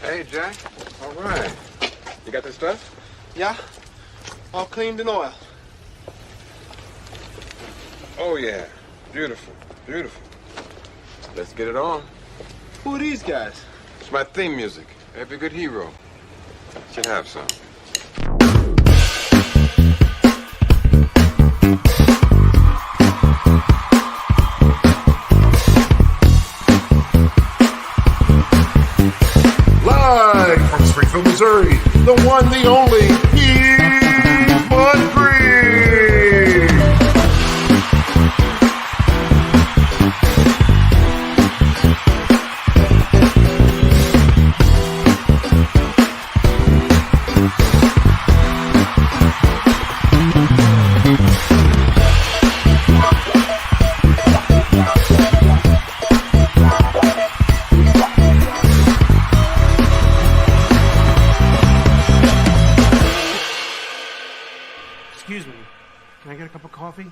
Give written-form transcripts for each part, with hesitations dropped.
Hey, Jack. All right. You got the stuff? Yeah, all cleaned and oiled. Oh, yeah. Beautiful. Beautiful. Let's get it on. Who are these guys? It's my theme music. Every good hero should have some. Live from Springfield, Missouri, the one, the only, Heath Green. Excuse me, can I get a cup of coffee?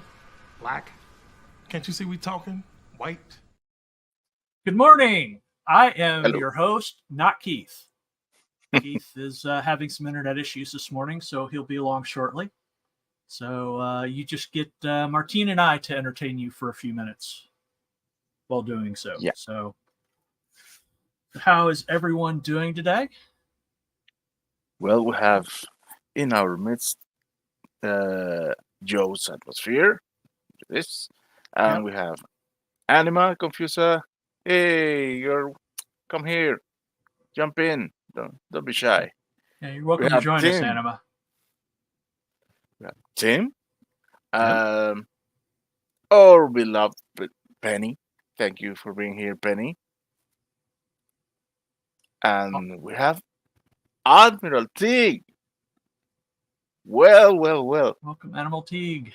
Black? Can't you see we talking? White? Good morning. I am Hello. your host, not Keith. Keith is having some internet issues this morning, so he'll be along shortly. So you just get Martine and I to entertain you for a few minutes while doing so. Yeah. So how is everyone doing today? Well, we have in our midst Joe's atmosphere. This, and Yep. we have Anima Confusa. Hey, come here, jump in. Don't be shy. Yeah, you're welcome We to have join us, Tim. Anima. We have Tim, our beloved Penny. Thank you for being here, Penny. And we have Admiral Tig. Well. Welcome, Animal Teague.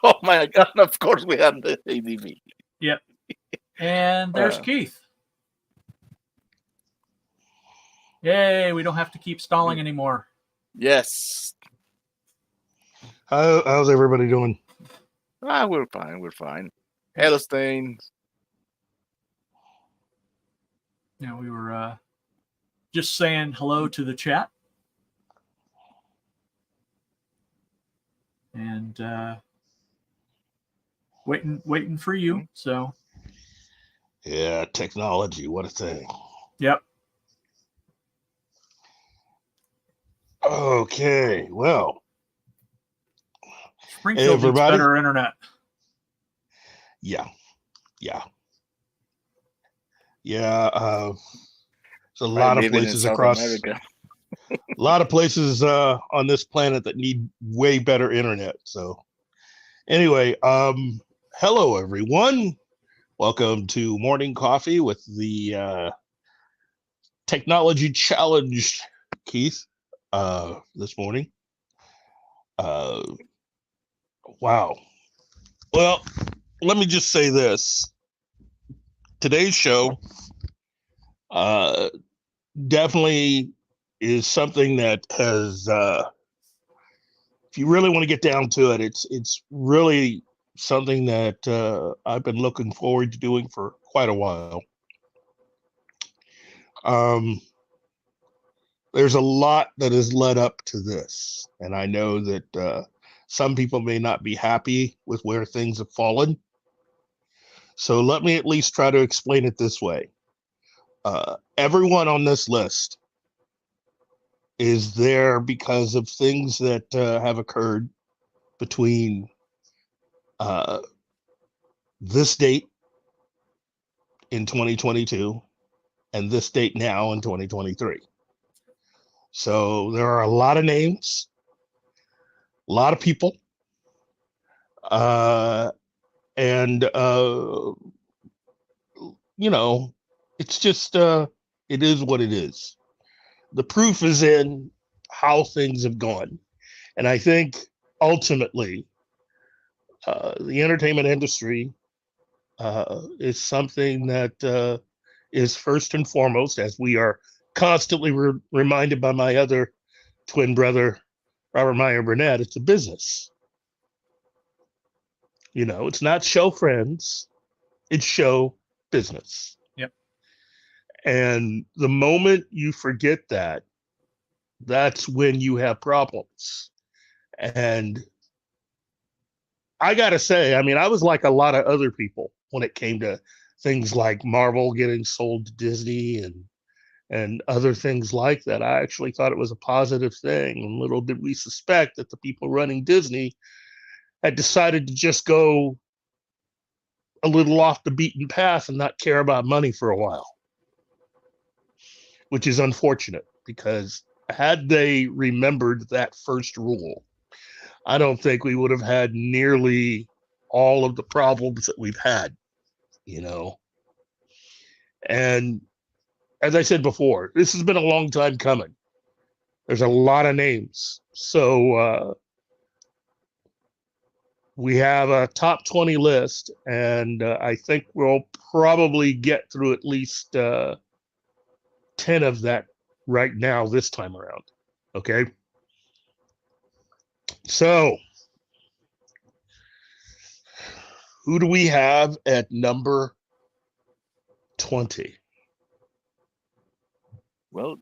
Oh my God! Of course, we have the ADV. Yep. And there's Uh. Keith. Yay, we don't have to keep stalling anymore. Yes. How's everybody doing? We're fine. Hello, Stain. You know, we were just saying hello to the chat. And waiting for you. So, Yeah, technology, what a thing. yep. Okay, well, Springfield needs everybody? better internet. yeah. There's a lot of Living in places South across, America. a lot of places on this planet that need way better internet. So anyway, hello everyone. Welcome to Morning Coffee with the Technology Challenge, Keith, this morning. Wow. Well, let me just say this. Today's show definitely is something that has, if you really want to get down to it, it's really something that I've been looking forward to doing for quite a while. There's a lot that has led up to this, and I know that some people may not be happy with where things have fallen. So let me at least try to explain it this way. Everyone on this list is there because of things that have occurred between this date in 2022 and this date now in 2023. So there are a lot of names, a lot of people, and you know, it's just it is what it is. The proof is in how things have gone, and I think ultimately the entertainment industry is something that is first and foremost, as we are constantly reminded by my other twin brother, Robert Meyer Burnett, it's a business. You know, it's not show friends, it's show business. Yep. And the moment you forget that, that's when you have problems. And I got to say, I mean, I was like a lot of other people when it came to things like Marvel getting sold to Disney and other things like that. I actually thought it was a positive thing. And little did we suspect that the people running Disney had decided to just go a little off the beaten path and not care about money for a while, which is unfortunate because had they remembered that first rule, I don't think we would have had nearly all of the problems that we've had, you know. And as I said before, this has been a long time coming. There's a lot of names. So we have a top 20 list, and I think we'll probably get through at least 10 of that right now this time around. Okay. So who do we have at number 20? Well,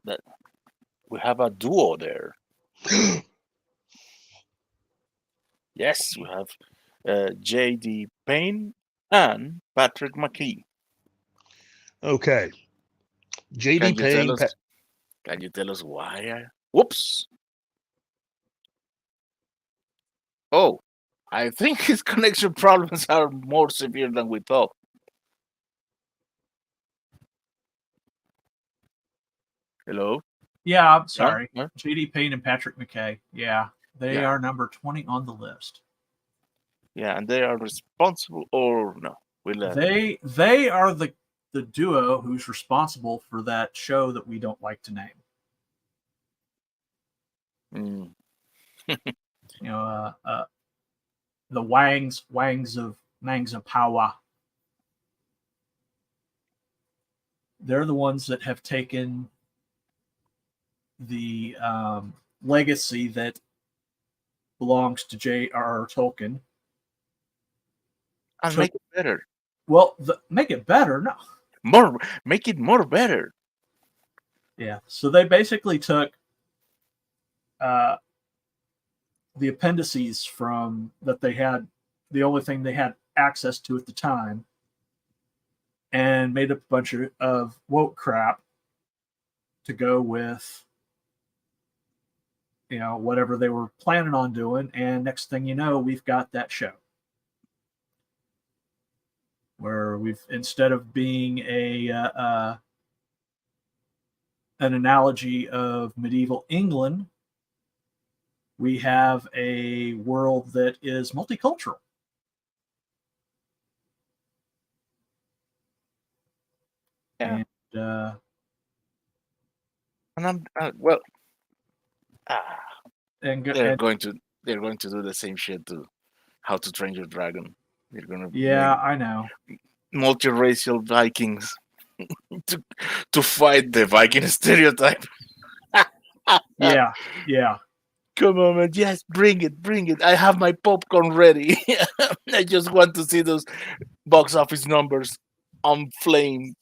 we have a duo there. Yes, we have J.D. Payne and Patrick McKee. Okay. J.D. Payne. Can you tell us why? Whoops. Oh, I think his connection problems are more severe than we thought. Hello? Yeah, I'm sorry. Huh? J.D. Payne and Patrick McKay. Yeah, they are number 20 on the list. Yeah, and they are responsible, or no? They are the duo who's responsible for that show that we don't like to name. You know, the Wangs of Power. They're the ones that have taken the legacy that belongs to J.R.R. Tolkien and make it better. Well, make it better, no. Make it more better. Yeah. So they basically took the appendices from that they had, the only thing they had access to at the time, and made up a bunch of woke crap to go with, you know, whatever they were planning on doing. And next thing you know, we've got that show where we've, instead of being an analogy of medieval England, we have a world that is multicultural. Yeah. And I'm they're going to do the same shit to How to Train Your Dragon. They're gonna I know, multiracial Vikings to fight the Viking stereotype. yeah. Come on, man. Yes, bring it. I have my popcorn ready. I just want to see those box office numbers on flame.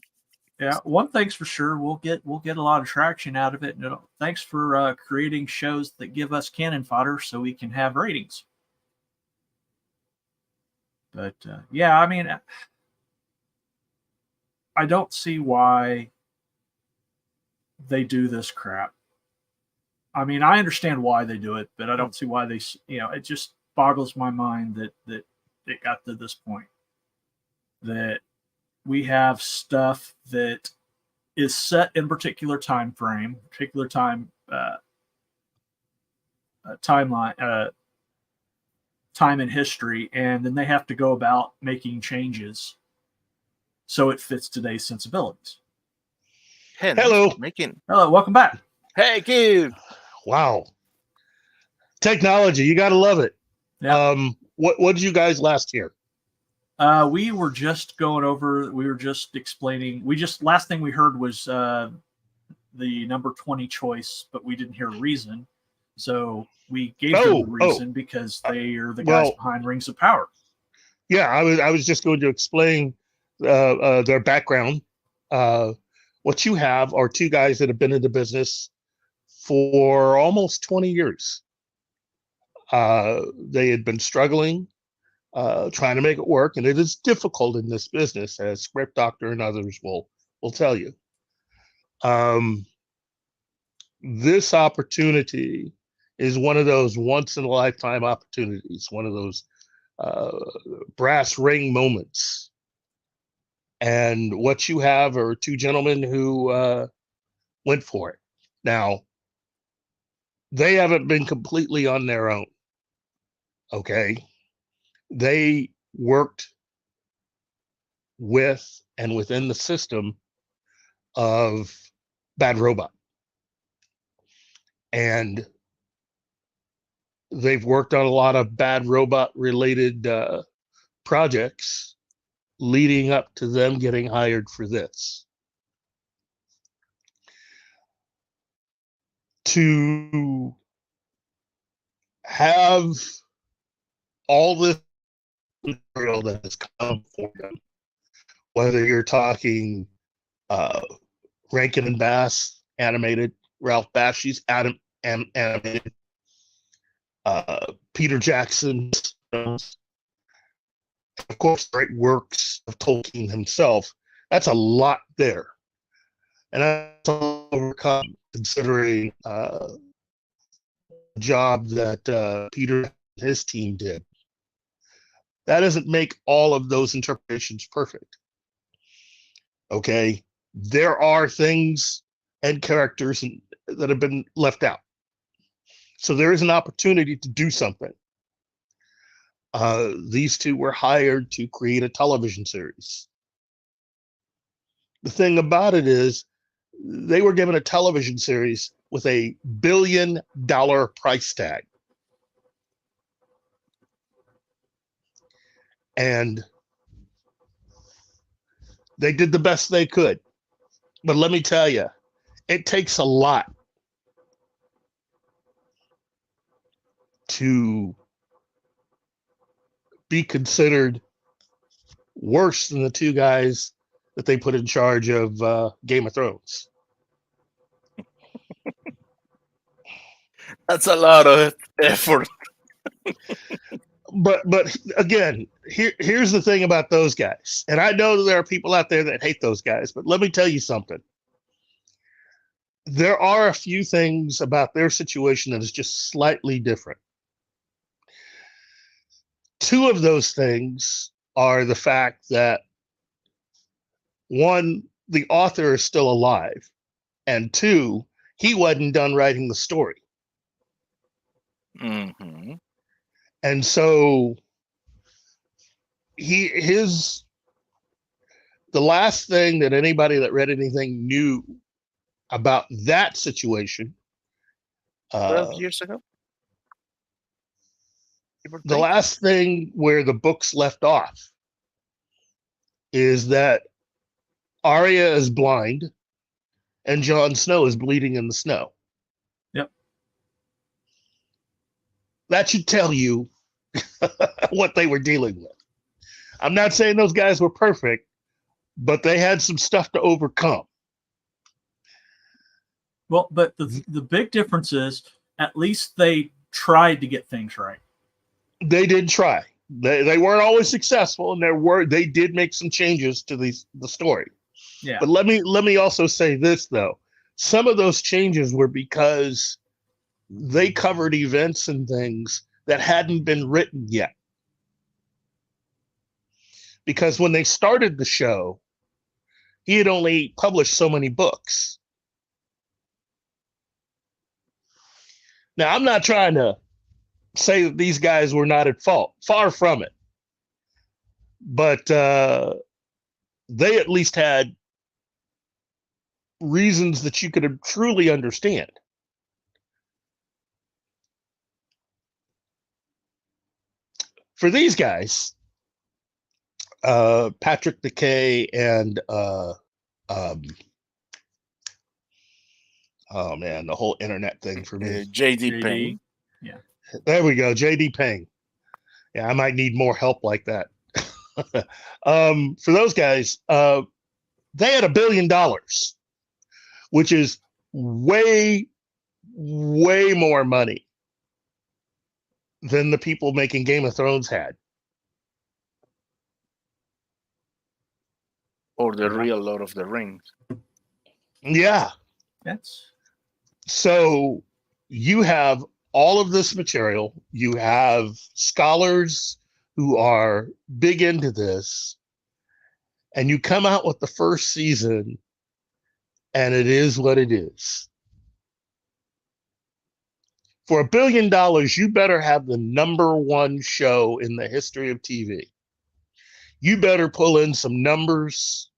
Yeah, one thing's for sure, we'll get a lot of traction out of it. And thanks for creating shows that give us cannon fodder so we can have ratings. But yeah, I mean, I don't see why they do this crap. I mean, I understand why they do it, but I don't see why they, it just boggles my mind that it got to this point. That we have stuff that is set in particular time frame, particular time timeline, time in history, and then they have to go about making changes so it fits today's sensibilities. Hello. Hello, welcome back. Hey, kid. Wow. Technology, you got to love it. Yeah. What did you guys last hear? We were just going over, we were just explaining, last thing we heard was the number 20 choice, but we didn't hear a reason. So we gave them the reason because they are the guys behind Rings of Power. Yeah, I was just going to explain their background. What you have are two guys that have been in the business for almost 20 years. They had been struggling, trying to make it work, and it is difficult in this business, as Script Doctor and others will tell you. This opportunity is one of those once in a lifetime opportunities, one of those brass ring moments. And what you have are two gentlemen who went for it. Now, they haven't been completely on their own. Okay. They worked with and within the system of Bad Robot. And they've worked on a lot of Bad Robot related projects leading up to them getting hired for this. To have all this material that has come for them, whether you're talking Rankin and Bass animated, Ralph Bakshi's animated, Peter Jackson, of course, great works of Tolkien himself. That's a lot there, and that's overcome considering the job that Peter and his team did. That doesn't make all of those interpretations perfect. Okay, there are things and characters that have been left out. So there is an opportunity to do something. These two were hired to create a television series. The thing about it is, they were given a television series with $1 billion price tag. And they did the best they could. But let me tell you, it takes a lot to be considered worse than the two guys that they put in charge of Game of Thrones. That's a lot of effort. But again, here's the thing about those guys. And I know there are people out there that hate those guys, but let me tell you something. There are a few things about their situation that is just slightly different. Two of those things are the fact that, one, the author is still alive, and two, he wasn't done writing the story. Mm-hmm. And so the last thing that anybody that read anything knew about that situation, 12 years ago? the last thing where the books left off is that Arya is blind and Jon Snow is bleeding in the snow. Yep. That should tell you what they were dealing with. I'm not saying those guys were perfect, but they had some stuff to overcome. Well, but the big difference is at least they tried to get things right. They did try. They weren't always successful, and they did make some changes to the story. Yeah. But let me also say this though. Some of those changes were because they covered events and things that hadn't been written yet. Because when they started the show, he had only published so many books. Now, I'm not trying to say that these guys were not at fault. Far from it. But they at least had reasons that you could truly understand. For these guys, Patrick DeKay and oh man, the whole internet thing for me. JD Payne. Yeah. There we go, JD Payne. Yeah, I might need more help like that. For those guys, they had $1 billion, which is way, way more money than the people making Game of Thrones had. Or the real Lord of the Rings. Yeah. That's So you have all of this material. You have scholars who are big into this, and you come out with the first season, and it is what it is. For $1 billion, you better have the #1 show in the history of TV. You better pull in some numbers,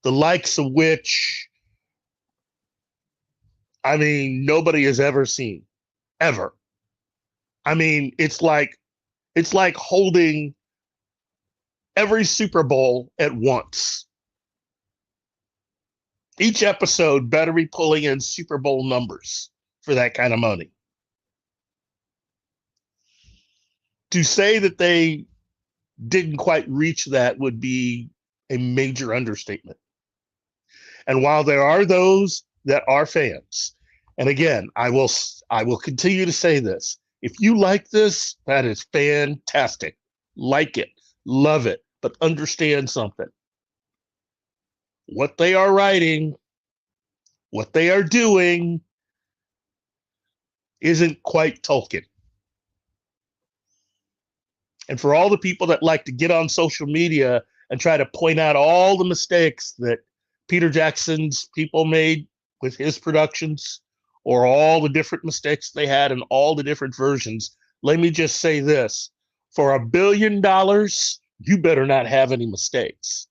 the likes of which, I mean, nobody has ever seen, ever. I mean, it's like holding every Super Bowl at once. Each episode better be pulling in Super Bowl numbers for that kind of money. To say that they didn't quite reach that would be a major understatement. And while there are those that are fans, and again, I will continue to say this. If you like this, that is fantastic. Like it, love it, but understand something. What they are writing, what they are doing isn't quite Tolkien. And for all the people that like to get on social media and try to point out all the mistakes that Peter Jackson's people made with his productions, or all the different mistakes they had in all the different versions, let me just say this. For $1 billion, you better not have any mistakes.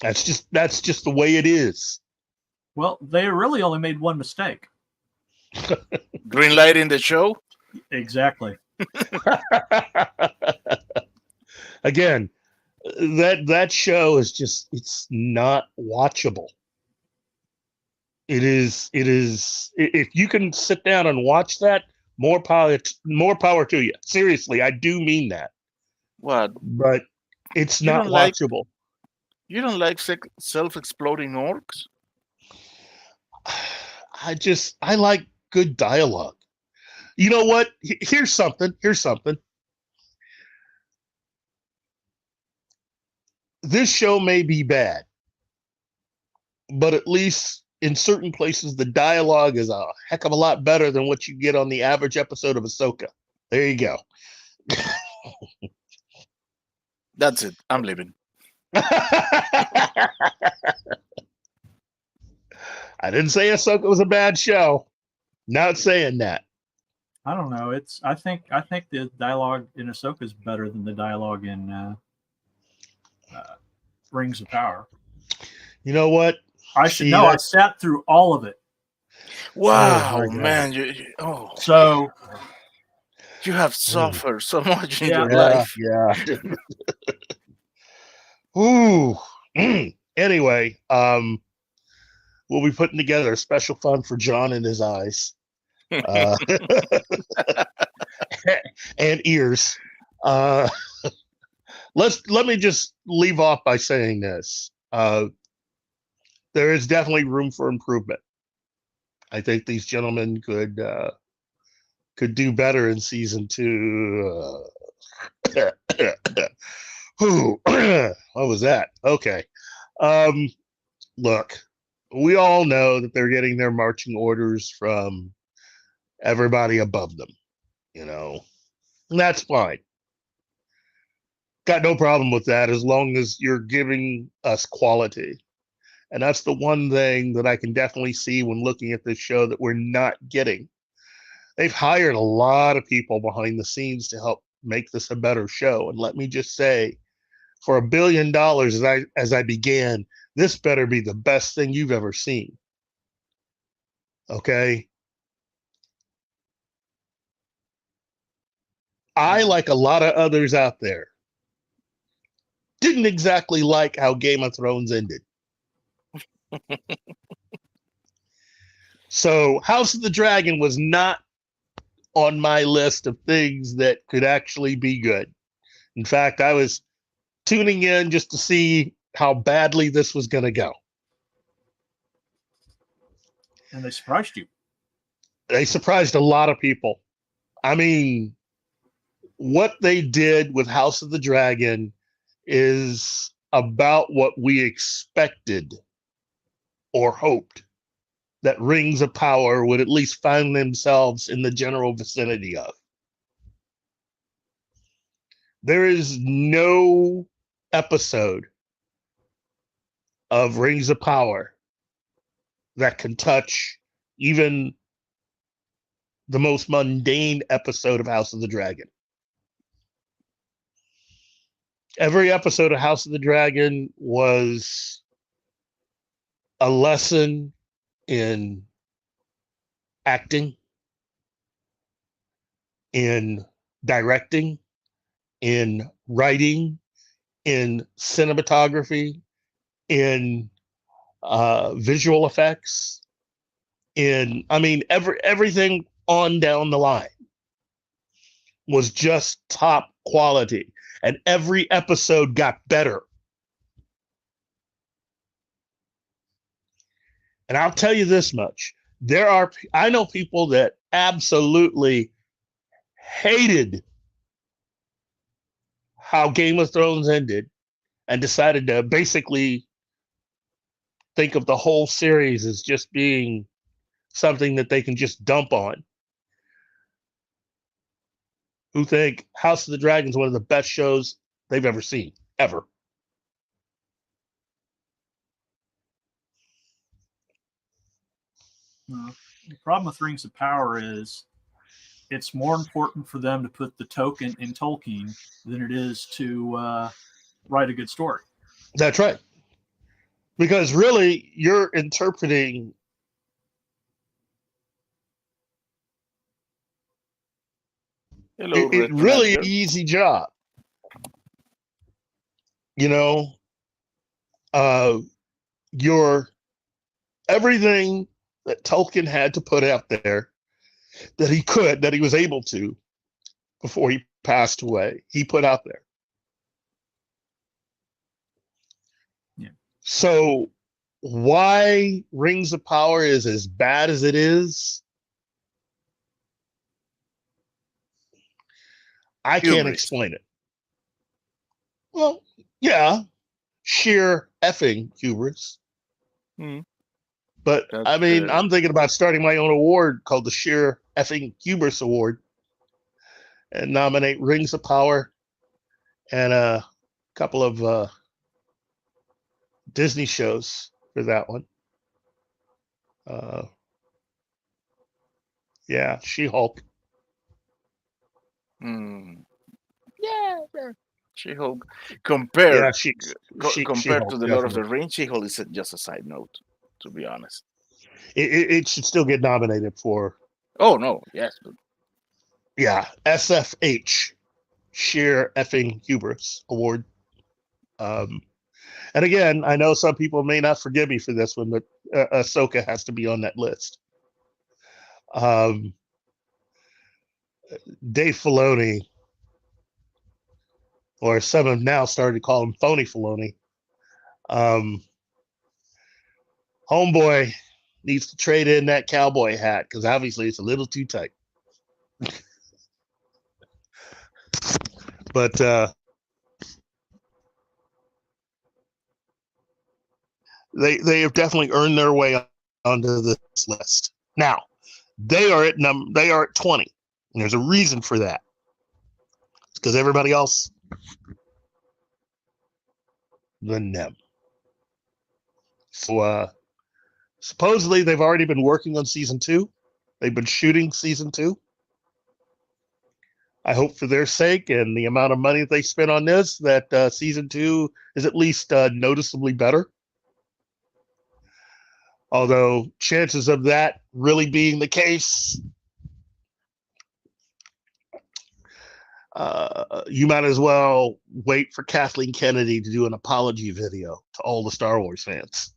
That's just the way it is. well, they really only made one mistake. Green light in the show? Exactly. Again, that show is just, it's not watchable. It is if you can sit down and watch that, more power to you. Seriously, I do mean that. What? But it's You not don't like- watchable. You don't like self-exploding orcs? I like good dialogue. You know what? Here's something. This show may be bad, but at least in certain places, the dialogue is a heck of a lot better than what you get on the average episode of Ahsoka. There you go. That's it. I'm leaving. I didn't say Ahsoka was a bad show. Not saying that. I don't know. I think the dialogue in Ahsoka is better than the dialogue in Rings of Power. You know what? I sat through all of it. Wow, my God. man. So You have suffered so much in Yeah. your life. Yeah. Ooh. Anyway, we'll be putting together a special fund for John and his eyes. And ears. Let me just leave off by saying this. There is definitely room for improvement. I think these gentlemen could do better in season 2. What was that? Okay. Look, we all know that they're getting their marching orders from everybody above them, and that's fine. Got no problem with that as long as you're giving us quality. And that's the one thing that I can definitely see when looking at this show that we're not getting. They've hired a lot of people behind the scenes to help make this a better show. And let me just say, for $1 billion, as I began, this better be the best thing you've ever seen. Okay? I, like a lot of others out there, didn't exactly like how Game of Thrones ended. So House of the Dragon was not on my list of things that could actually be good. In fact, I was tuning in just to see how badly this was going to go. And they surprised you. They surprised a lot of people. I mean, what they did with House of the Dragon is about what we expected or hoped that Rings of Power would at least find themselves in the general vicinity of. There is no episode of Rings of Power that can touch even the most mundane episode of House of the Dragon. Every episode of House of the Dragon was a lesson in acting, in directing, in writing, in cinematography, in visual effects, everything on down the line was just top quality, and every episode got better. And I'll tell you this much. I know people that absolutely hated how Game of Thrones ended and decided to basically think of the whole series as just being something that they can just dump on. Who think House of the Dragon is one of the best shows they've ever seen, ever. The problem with Rings of Power is it's more important for them to put the token in Tolkien than it is to write a good story. That's right. Because really, you're interpreting it really an easy job. You know, your everything that Tolkien had to put out there that he was able to before he passed away, he put out there. Yeah. So why Rings of Power is as bad as it is, I can't explain it. Well, yeah, sheer effing hubris. But I'm thinking about starting my own award called the Sheer Effing Hubris Award and nominate Rings of Power and a couple of Disney shows for that one. Yeah, She-Hulk. Yeah, She-Hulk. Compared to She-Hulk, the Lord of the Rings, She-Hulk is just a side note, to be honest. It should still get nominated for. Oh no, yes. Yeah, SFH, Sheer Effing Hubris Award. And again, I know some people may not forgive me for this one, but Ahsoka has to be on that list. Dave Filoni, or some have now started to call him Phony Filoni. Homeboy needs to trade in that cowboy hat because obviously it's a little too tight. But they have definitely earned their way onto this list. Now they are at 20, and there's a reason for that. It's because everybody else than them. So supposedly they've already been working on season 2. They've been shooting season 2. I hope for their sake and the amount of money that they spent on this that season 2 is at least noticeably better. Although chances of that really being the case, you might as well wait for Kathleen Kennedy to do an apology video to all the Star Wars fans.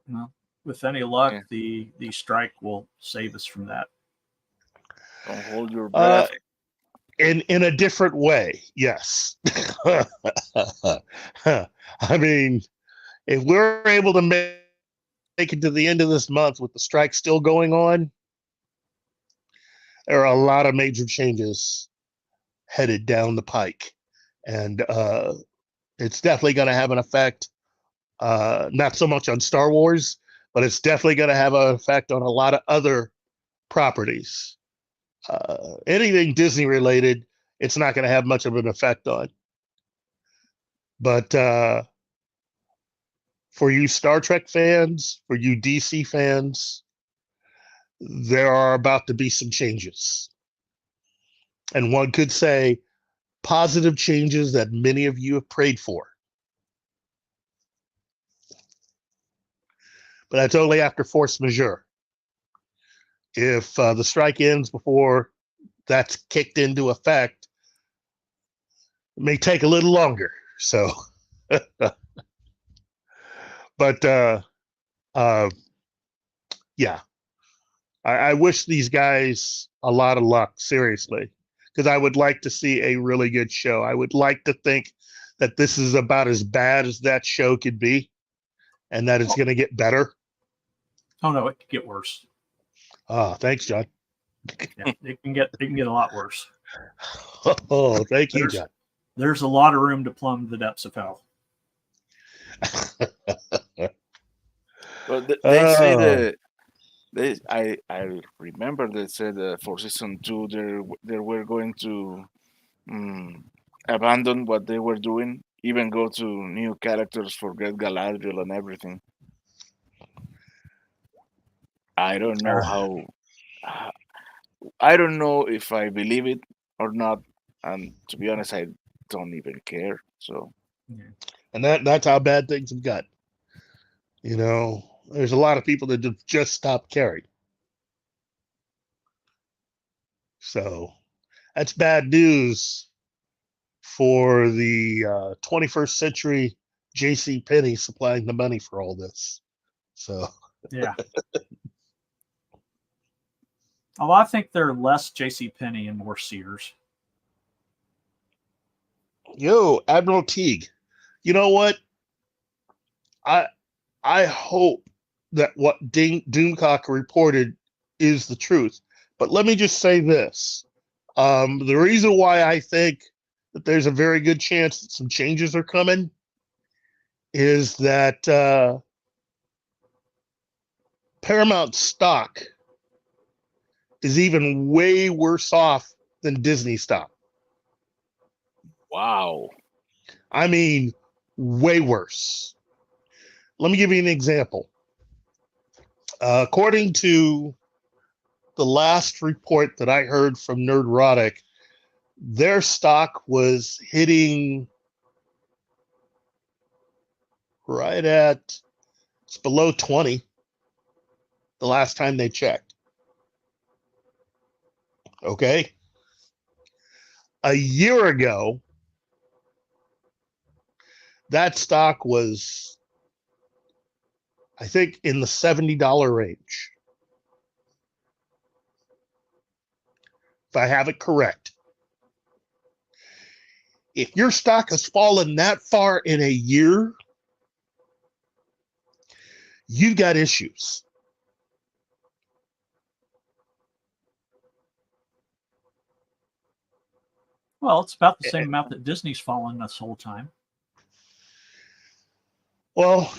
Well, with any luck, the strike will save us from that. Don't hold your Uh, breath. in a different way, yes. I mean, if we're able to make it to the end of this month with the strike still going on, there are a lot of major changes headed down the pike, and it's definitely going to have an effect. Not so much on Star Wars, but it's definitely going to have an effect on a lot of other properties. Anything Disney related, it's not going to have much of an effect on. But for you Star Trek fans, for you DC fans, there are about to be some changes. And one could say positive changes that many of you have prayed for. But that's only after force majeure. If the strike ends before that's kicked into effect, it may take a little longer. So, but yeah, I wish these guys a lot of luck, seriously, because I would like to see a really good show. I would like to think that this is about as bad as that show could be, and that it's going to get better. Oh no, it could get worse. Thanks, John. Yeah, it can get a lot worse. Oh, thank you, John. There's a lot of room to plumb the depths of hell. But they say I remember they said for season 2 they were going to abandon what they were doing, even go to new characters, forget Galadriel and everything. I don't know how. I don't know if I believe it or not, and to be honest, I don't even care. So, and that's how bad things have got. You know, there's a lot of people that have just stopped caring. So that's bad news for the 21st century J.C. Penney supplying the money for all this. So yeah. Oh, I think they're less J.C. Penney and more Sears. Yo, Admiral Teague, you know what? I hope that what Doomcock reported is the truth. But let me just say this. The reason why I think that there's a very good chance that some changes are coming is that Paramount stock is even way worse off than Disney stock. wow. I mean, way worse. Let me give you an example. According to the last report that I heard from Nerdrotic, their stock was hitting right at, it's below 20 the last time they checked. Okay. A year ago, that stock was, I think, in the $70 range. If I have it correct. If your stock has fallen that far in a year, you've got issues. Well, it's about the same amount that Disney's fallen this whole time. Well,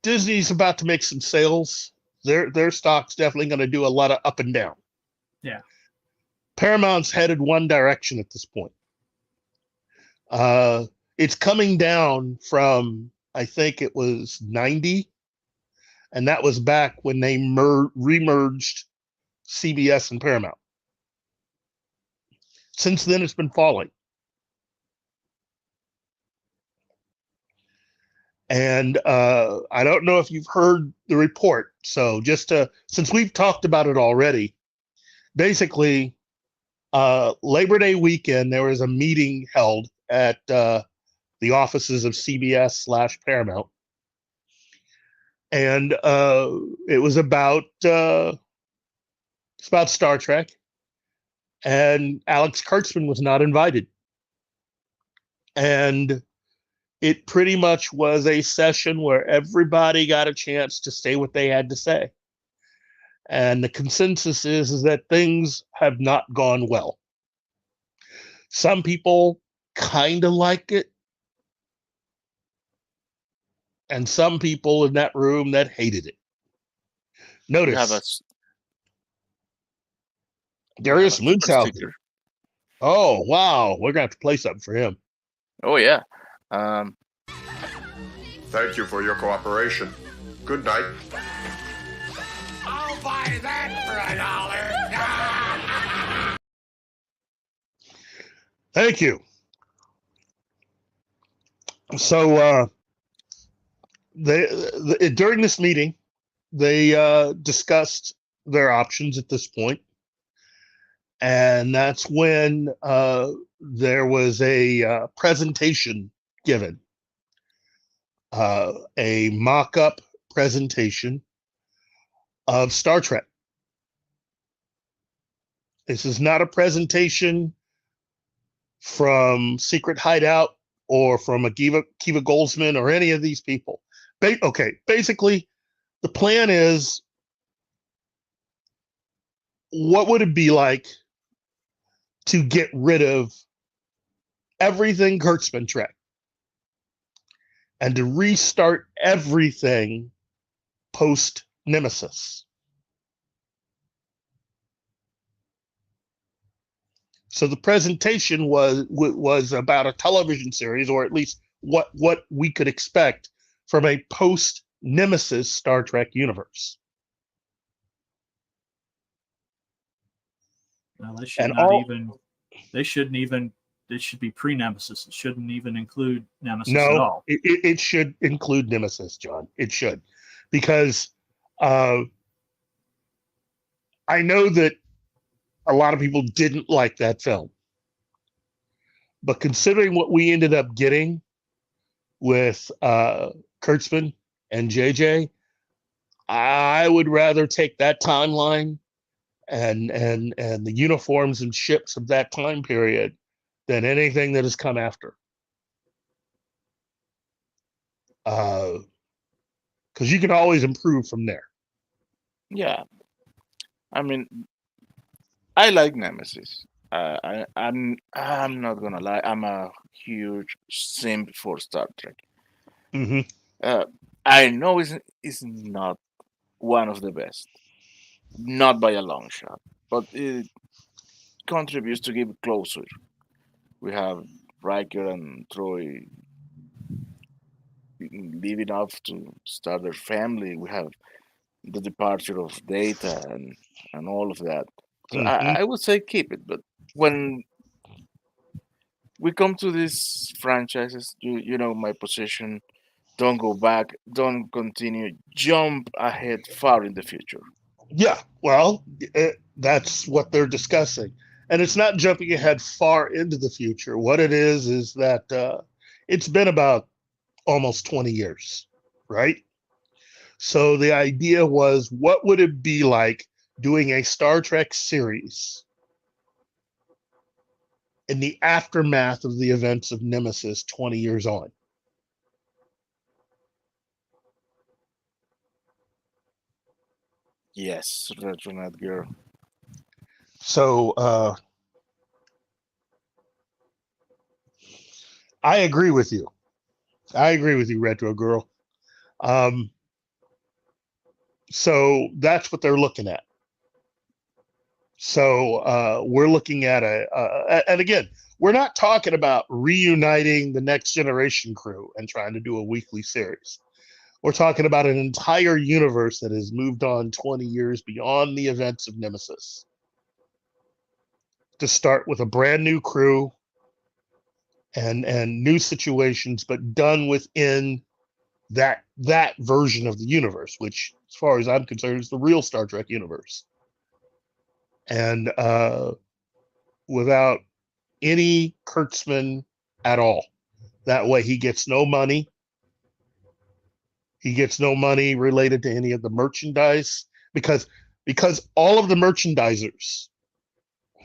Disney's about to make some sales. Their stock's definitely going to do a lot of up and down. Yeah. Paramount's headed one direction at this point. It's coming down from, I think it was 90, and that was back when they remerged CBS and Paramount. Since then, it's been falling. And I don't know if you've heard the report. So since we've talked about it already, basically, Labor Day weekend, there was a meeting held at the offices of CBS/Paramount. And it was about Star Trek. and Alex Kurtzman was not invited. And it pretty much was a session where everybody got a chance to say what they had to say. And the consensus is that things have not gone well. Some people kind of like it, and some people in that room that hated it. Notice We have a Darius super Munchausen. sticker. Oh, wow. We're going to have to play something for him. Oh yeah. Thank you for your cooperation. Good night. I'll buy that for $1. Thank you. So during this meeting, they discussed their options at this point. And that's when there was a presentation given, a mock-up presentation of Star Trek. This is not a presentation from Secret Hideout or from Kiva Goldsman or any of these people. Basically, the plan is, what would it be like to get rid of everything Kurtzman Trek and to restart everything post Nemesis? So the presentation was about a television series, or at least what we could expect from a post Nemesis Star Trek universe. Well, they should And not all- even. They shouldn't even. It should be pre-Nemesis. It shouldn't even include Nemesis at No, all. it should include Nemesis, John. It should, because I know that a lot of people didn't like that film, but considering what we ended up getting with Kurtzman and JJ, I would rather take that timeline and the uniforms and ships of that time period than anything that has come after. Because you can always improve from there. Yeah. I mean, I like Nemesis. I'm not gonna lie. I'm a huge simp for Star Trek. Mm-hmm. I know it's not one of the best, not by a long shot, but it contributes to give it closer. We have Riker and Troy leaving off to start their family. We have the departure of Data and all of that. So Mhm. I would say keep it, but when we come to these franchises, you know my position. Don't go back. Don't continue. Jump ahead far in the future. Yeah, well, that's what they're discussing. And it's not jumping ahead far into the future. What it is that it's been about almost 20 years, right? So the idea was, what would it be like doing a Star Trek series in the aftermath of the events of Nemesis 20 years on? Yes, Retronet girl. So I agree with you. Retro Girl. So that's what they're looking at. So we're looking at and again, we're not talking about reuniting the Next Generation crew and trying to do a weekly series. We're talking about an entire universe that has moved on 20 years beyond the events of Nemesis, to start with a brand new crew and new situations, but done within that version of the universe, which, as far as I'm concerned, is the real Star Trek universe. And without any Kurtzman at all. That way he gets no money. He gets no money related to any of the merchandise, because all of the merchandisers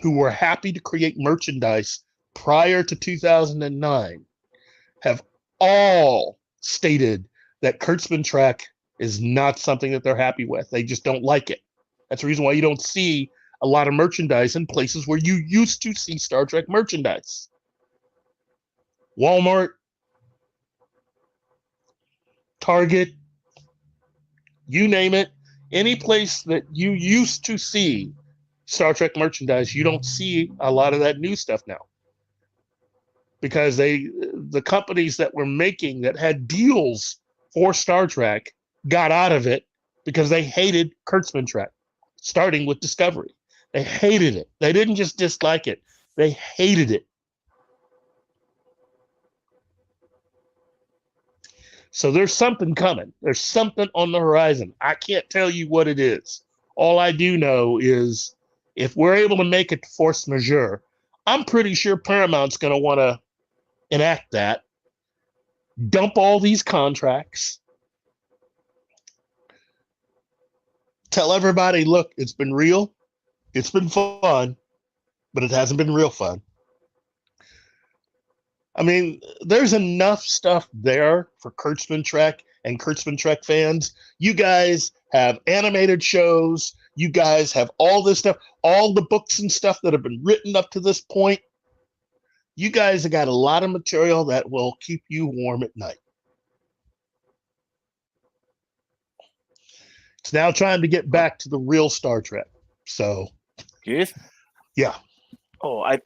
who were happy to create merchandise prior to 2009 have all stated that Kurtzman Trek is not something that they're happy with. They just don't like it. That's the reason why you don't see a lot of merchandise in places where you used to see Star Trek merchandise. Walmart, Target, you name it, any place that you used to see Star Trek merchandise, you don't see a lot of that new stuff now. Because the companies that were making, that had deals for Star Trek, got out of it because they hated Kurtzman Trek, starting with Discovery. They hated it. They didn't just dislike it. They hated it. So there's something coming. There's something on the horizon. I can't tell you what it is. All I do know is if we're able to make it force majeure, I'm pretty sure Paramount's going to want to enact that, dump all these contracts, tell everybody, look, it's been real, it's been fun, but it hasn't been real fun. I mean, there's enough stuff there for Kurtzman Trek and Kurtzman Trek fans. You guys have animated shows. You guys have all this stuff, all the books and stuff that have been written up to this point. You guys have got a lot of material that will keep you warm at night. It's now time to get back to the real Star Trek. So, Keith? Yeah. Oh, I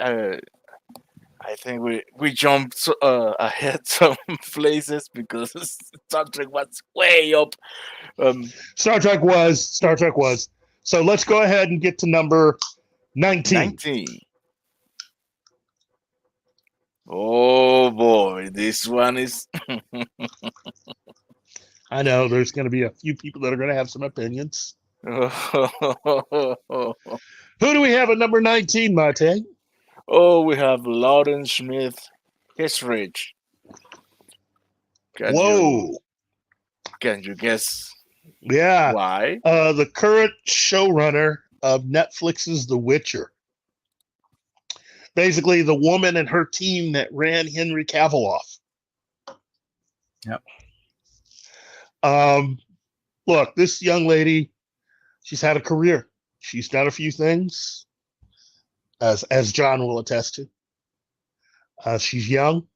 think we jumped ahead some places because Star Trek was way up. Star Trek was. So let's go ahead and get to number 19. 19. Oh boy, this one is. I know there's going to be a few people that are going to have some opinions. Who do we have at number 19, Mate? Oh, we have Loudon Smith Hissrich. Whoa. Can you guess Yeah. why? The current showrunner of Netflix's The Witcher. Basically, the woman and her team that ran Henry Cavill off. Yep. Look, this young lady, she's had a career. She's done a few things, as John will attest to. She's young.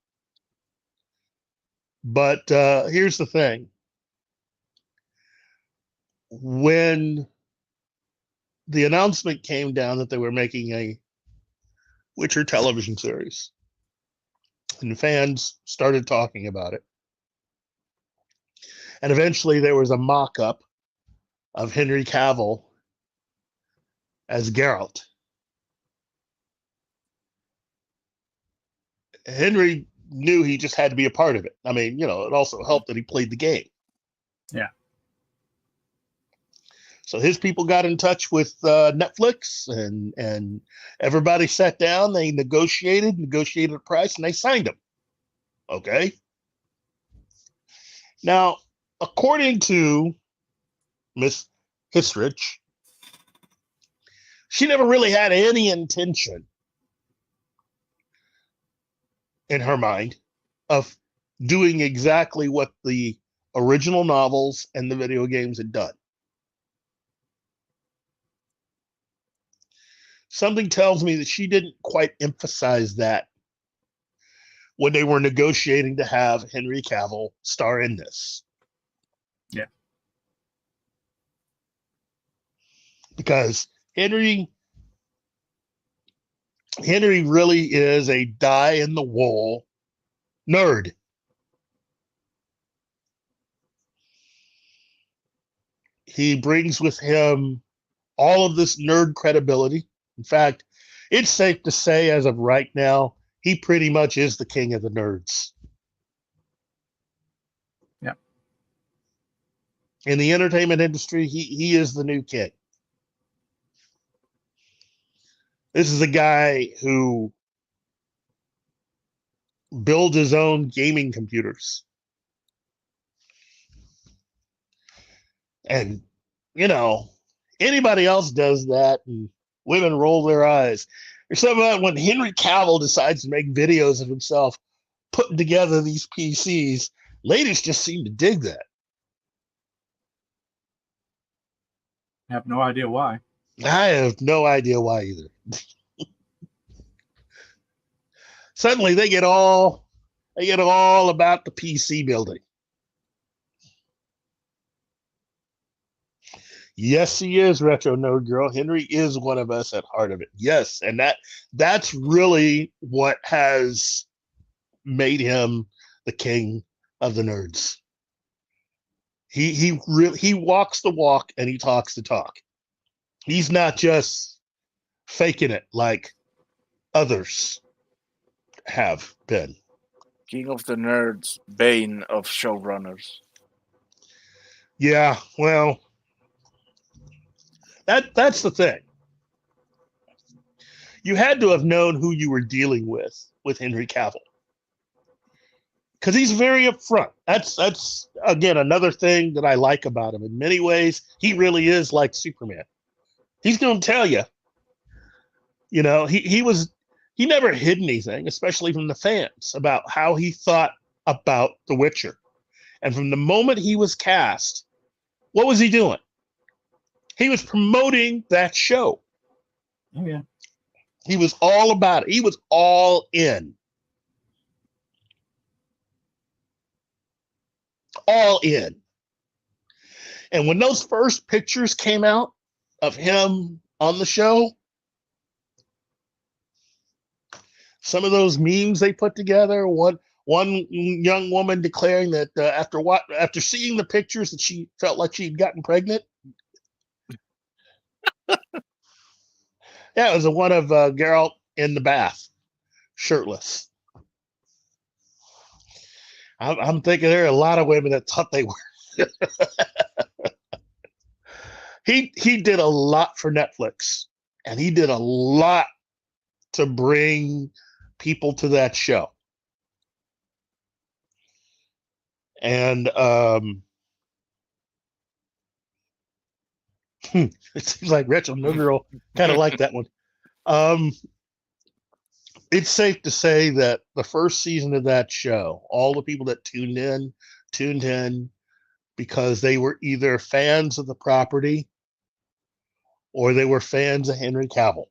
But here's the thing. When the announcement came down that they were making a Witcher television series, and fans started talking about it, and eventually there was a mock-up of Henry Cavill as Geralt. Henry knew he just had to be a part of it. I mean, it also helped that he played the game. Yeah. So his people got in touch with Netflix, and everybody sat down. They negotiated a price, and they signed him. Okay. Now, according to Miss Hissrich, she never really had any intention in her mind of doing exactly what the original novels and the video games had done. Something tells me that she didn't quite emphasize that when they were negotiating to have Henry Cavill star in this. Yeah. Because Henry really is a die-in-the-wool nerd. He brings with him all of this nerd credibility. In fact, it's safe to say as of right now, he pretty much is the king of the nerds. Yeah. In the entertainment industry, he is the new king. This is a guy who builds his own gaming computers. And, anybody else does that, and women roll their eyes. There's something about when Henry Cavill decides to make videos of himself putting together these PCs. Ladies just seem to dig that. I have no idea why. I have no idea why either. Suddenly they get all about the PC building. Yes, he is, Retro Nerd Girl. Henry is one of us at heart of it. Yes, and that's really what has made him the king of the nerds. He walks the walk and he talks the talk. He's not just faking it like others have been. King of the nerds, bane of showrunners. Yeah, well, that's the thing. You had to have known who you were dealing with Henry Cavill, because he's very upfront. That's again another thing that I like about him. In many ways, he really is like Superman. He's going to tell you. You know, he never hid anything, especially from the fans, about how he thought about The Witcher. And from the moment he was cast, what was he doing? He was promoting that show. Oh, yeah. He was all about it. He was all in. All in. And when those first pictures came out of him on the show, some of those memes they put together, one young woman declaring that after seeing the pictures that she felt like she'd gotten pregnant. Yeah, it was the one of Geralt in the bath, shirtless. I'm thinking there are a lot of women that thought they were. He did a lot for Netflix, and he did a lot to bring people to that show. And it seems like Retro No Girl kind of like that one. It's safe to say that the first season of that show, all the people that tuned in because they were either fans of the property or they were fans of Henry Cavill.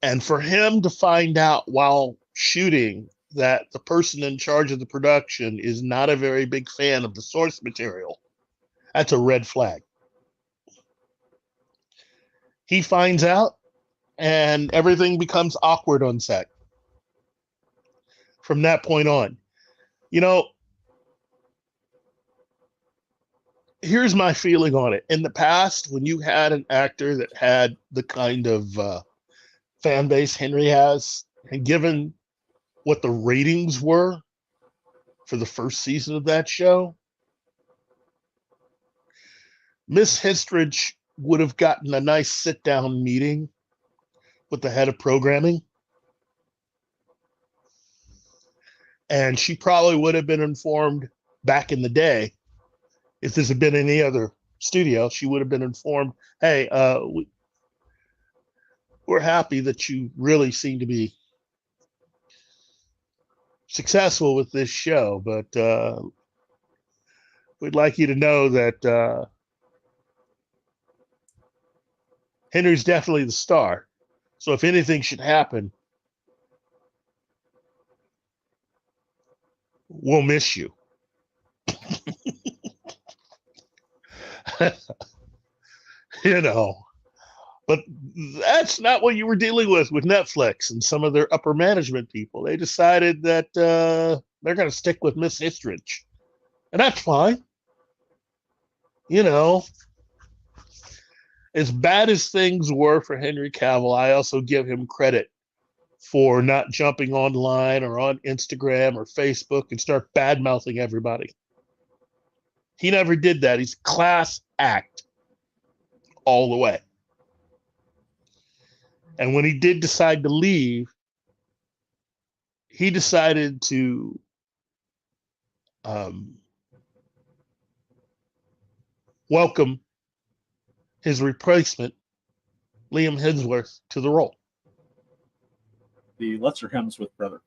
And for him to find out while shooting that the person in charge of the production is not a very big fan of the source material, that's a red flag. He finds out and everything becomes awkward on set from that point on. You know, here's my feeling on it. In the past, when you had an actor that had the kind of fan base Henry has, and given what the ratings were for the first season of that show, Miss Histridge would have gotten a nice sit-down meeting with the head of programming. And she probably would have been informed back in the day, if this had been any other studio, she would have been informed, hey, we're happy that you really seem to be successful with this show, but we'd like you to know that Henry's definitely the star. So if anything should happen, we'll miss you. You know, but that's not what you were dealing with Netflix and some of their upper management people. They decided that they're going to stick with Miss Histridge, and that's fine. You know, as bad as things were for Henry Cavill, I also give him credit for not jumping online or on Instagram or Facebook and start bad-mouthing everybody. He never did that. He's class act all the way. And when he did decide to leave, he decided to welcome his replacement, Liam Hemsworth, to the role. The lesser Hemsworth brother.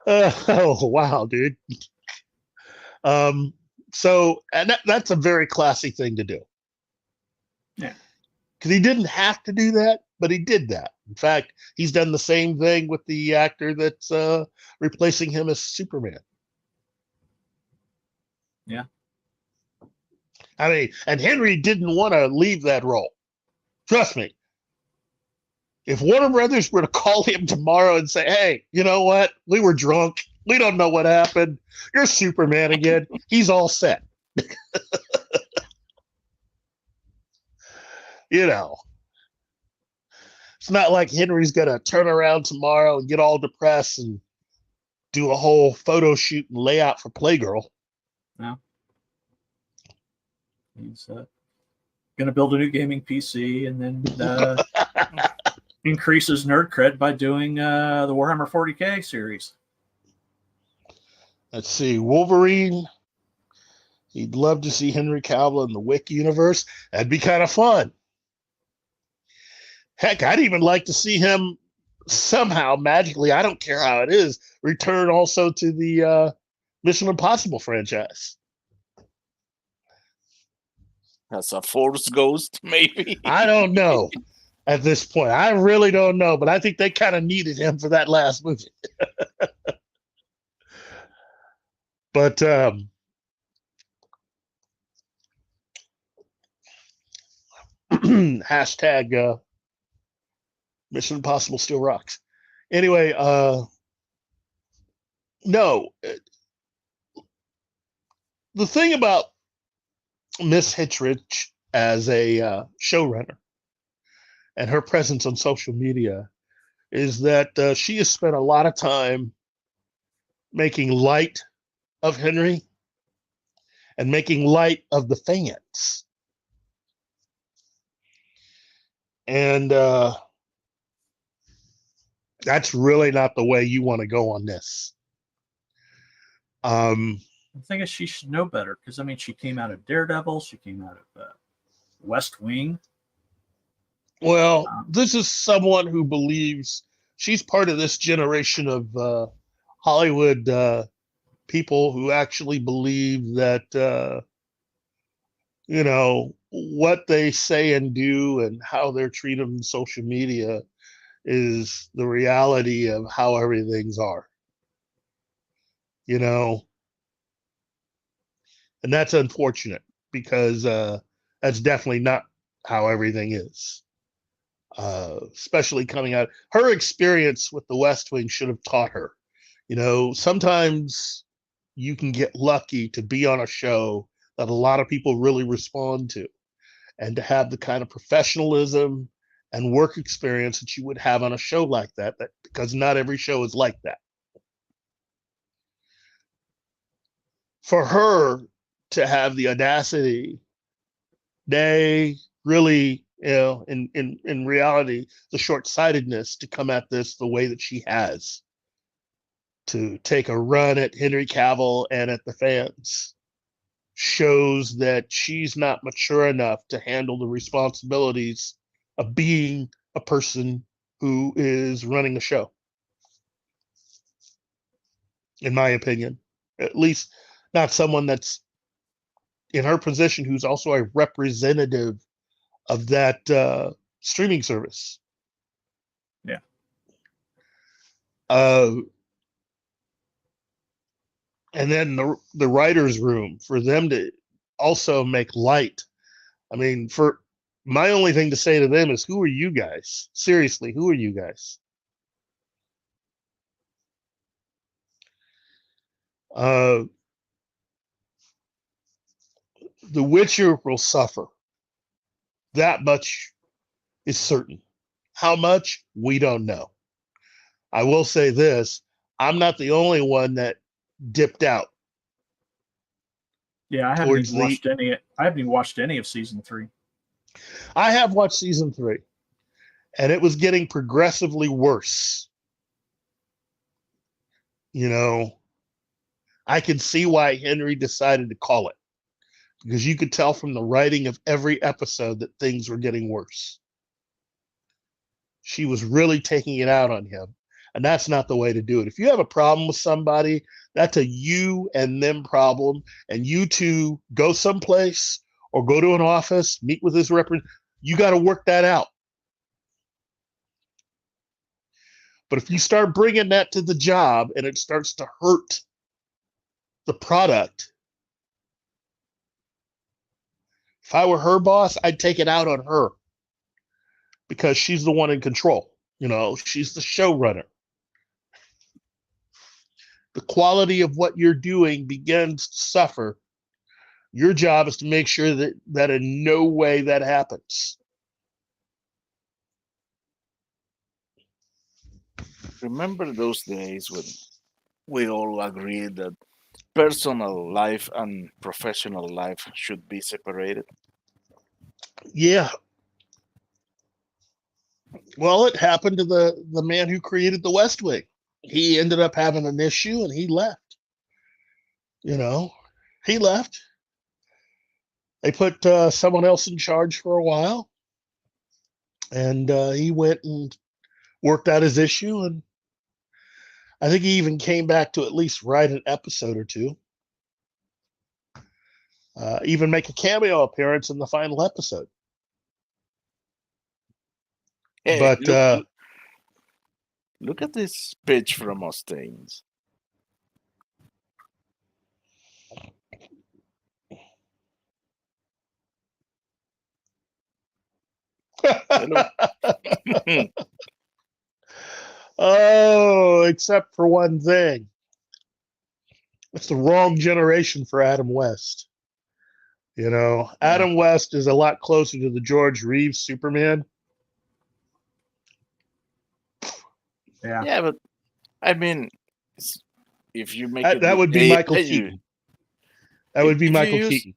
Oh, wow, dude. So, and that's a very classy thing to do. Yeah. Because he didn't have to do that, but he did that. In fact, he's done the same thing with the actor that's replacing him as Superman. Yeah. I mean, and Henry didn't want to leave that role. Trust me. If Warner Brothers were to call him tomorrow and say, hey, you know what? We were drunk. We don't know what happened. You're Superman again. He's all set. You know, it's not like Henry's going to turn around tomorrow and get all depressed and do a whole photo shoot and layout for Playgirl. No. He's going to build a new gaming PC and then increase his nerd cred by doing the Warhammer 40K series. Let's see. Wolverine. He'd love to see Henry Cavill in the Wick universe. That'd be kind of fun. Heck, I'd even like to see him somehow magically, I don't care how it is, return also to the Mission Impossible franchise. That's a Force ghost, maybe. I don't know at this point. I really don't know, but I think they kind of needed him for that last movie. But hashtag Mission Impossible still rocks. Anyway, no. The thing about Miss Hitchridge as a showrunner and her presence on social media is that she has spent a lot of time making light of Henry and making light of the fans. And that's really not the way you want to go on this. The thing is, she should know better because, I mean, she came out of Daredevil. She came out of West Wing. Well, this is someone who believes she's part of this generation of Hollywood people who actually believe that, you know, what they say and do and how they're treated on social media is the reality of how everything's are. You know, and that's unfortunate because that's definitely not how everything is. Especially coming out, her experience with the West Wing should have taught her. You know, sometimes you can get lucky to be on a show that a lot of people really respond to, and to have the kind of professionalism and work experience that you would have on a show like that because not every show is like that. For her to have the audacity, really, you know, in reality, the short-sightedness to come at this the way that she has, to take a run at Henry Cavill and at the fans, shows that she's not mature enough to handle the responsibilities of being a person who is running a show. In my opinion, at least not someone that's in her position who's also a representative of that streaming service. Yeah. And then the writer's room, for them to also make light. I mean, for my only thing to say to them is, who are you guys? Seriously, who are you guys? The Witcher will suffer. That much is certain. How much, we don't know. I will say this, I'm not the only one that dipped out. Yeah, I haven't even watched any of season 3. I have watched season 3, and it was getting progressively worse. You know, I can see why Henry decided to call it, because you could tell from the writing of every episode that things were getting worse. She was really taking it out on him, and that's not the way to do it. If you have a problem with somebody, that's a you and them problem, and you two go someplace or go to an office, meet with his representative. You got to work that out. But if you start bringing that to the job and it starts to hurt the product, if I were her boss, I'd take it out on her, because she's the one in control. She's the showrunner. The quality of what you're doing begins to suffer. Your job is to make sure that in no way that happens. Remember those days when we all agreed that personal life and professional life should be separated? Yeah. Well, it happened to the man who created the West Wing. He ended up having an issue and he left. He left. They put someone else in charge for a while, and he went and worked out his issue, and I think he even came back to at least write an episode or two. Even make a cameo appearance in the final episode. Hey, But look at this pitch from Mustaines. Oh, except for one thing. It's the wrong generation for Adam West. Adam West is a lot closer to the George Reeves Superman. Yeah. Yeah, but I mean, if you make That would be Michael Keaton. That would be Michael Keaton.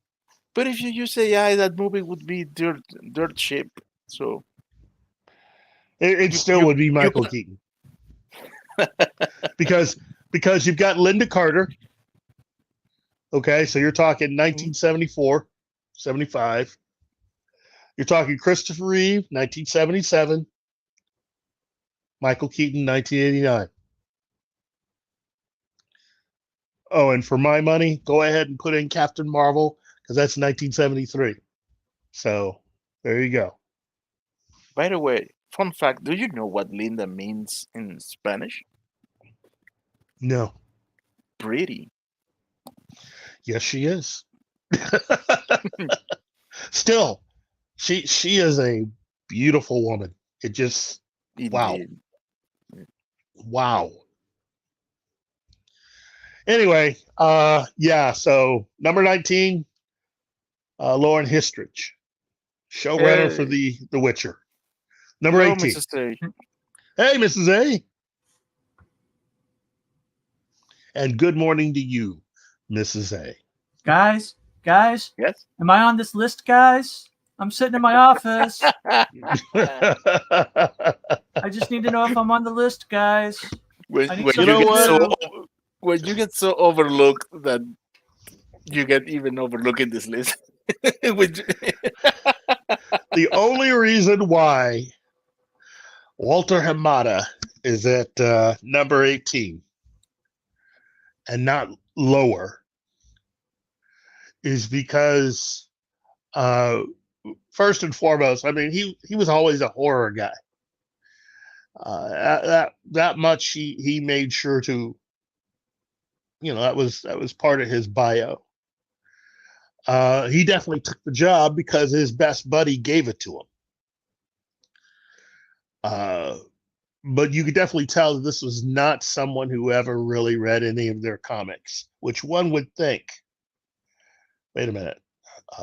But if you use AI, that movie would be dirt cheap. So it still would be Michael Keaton. because you've got Linda Carter. Okay, so you're talking 1974, 75. You're talking Christopher Reeve, 1977. Michael Keaton, 1989. Oh, and for my money, go ahead and put in Captain Marvel, because that's 1973. So there you go. By the way, fun fact, do you know what Linda means in Spanish? No. Pretty. Yes, she is. Still, she is a beautiful woman. It just, wow. Indeed. Wow. Anyway, so number 19, Lauren Histridge, showrunner for The Witcher. Number Hello, 18. Mrs. A. Hey, Mrs. A. And good morning to you, Mrs. A. Guys, Yes? am I on this list, guys? I'm sitting in my office. I just need to know if I'm on the list, guys. When I need you something get to do. when you get so overlooked that you get even overlooked in this list. The only reason why Walter Hamada is at number 18 and not lower is because, first and foremost, I mean, he was always a horror guy. That much he made sure to, that was part of his bio. He definitely took the job because his best buddy gave it to him. But you could definitely tell that this was not someone who ever really read any of their comics, which one would think. Wait a minute.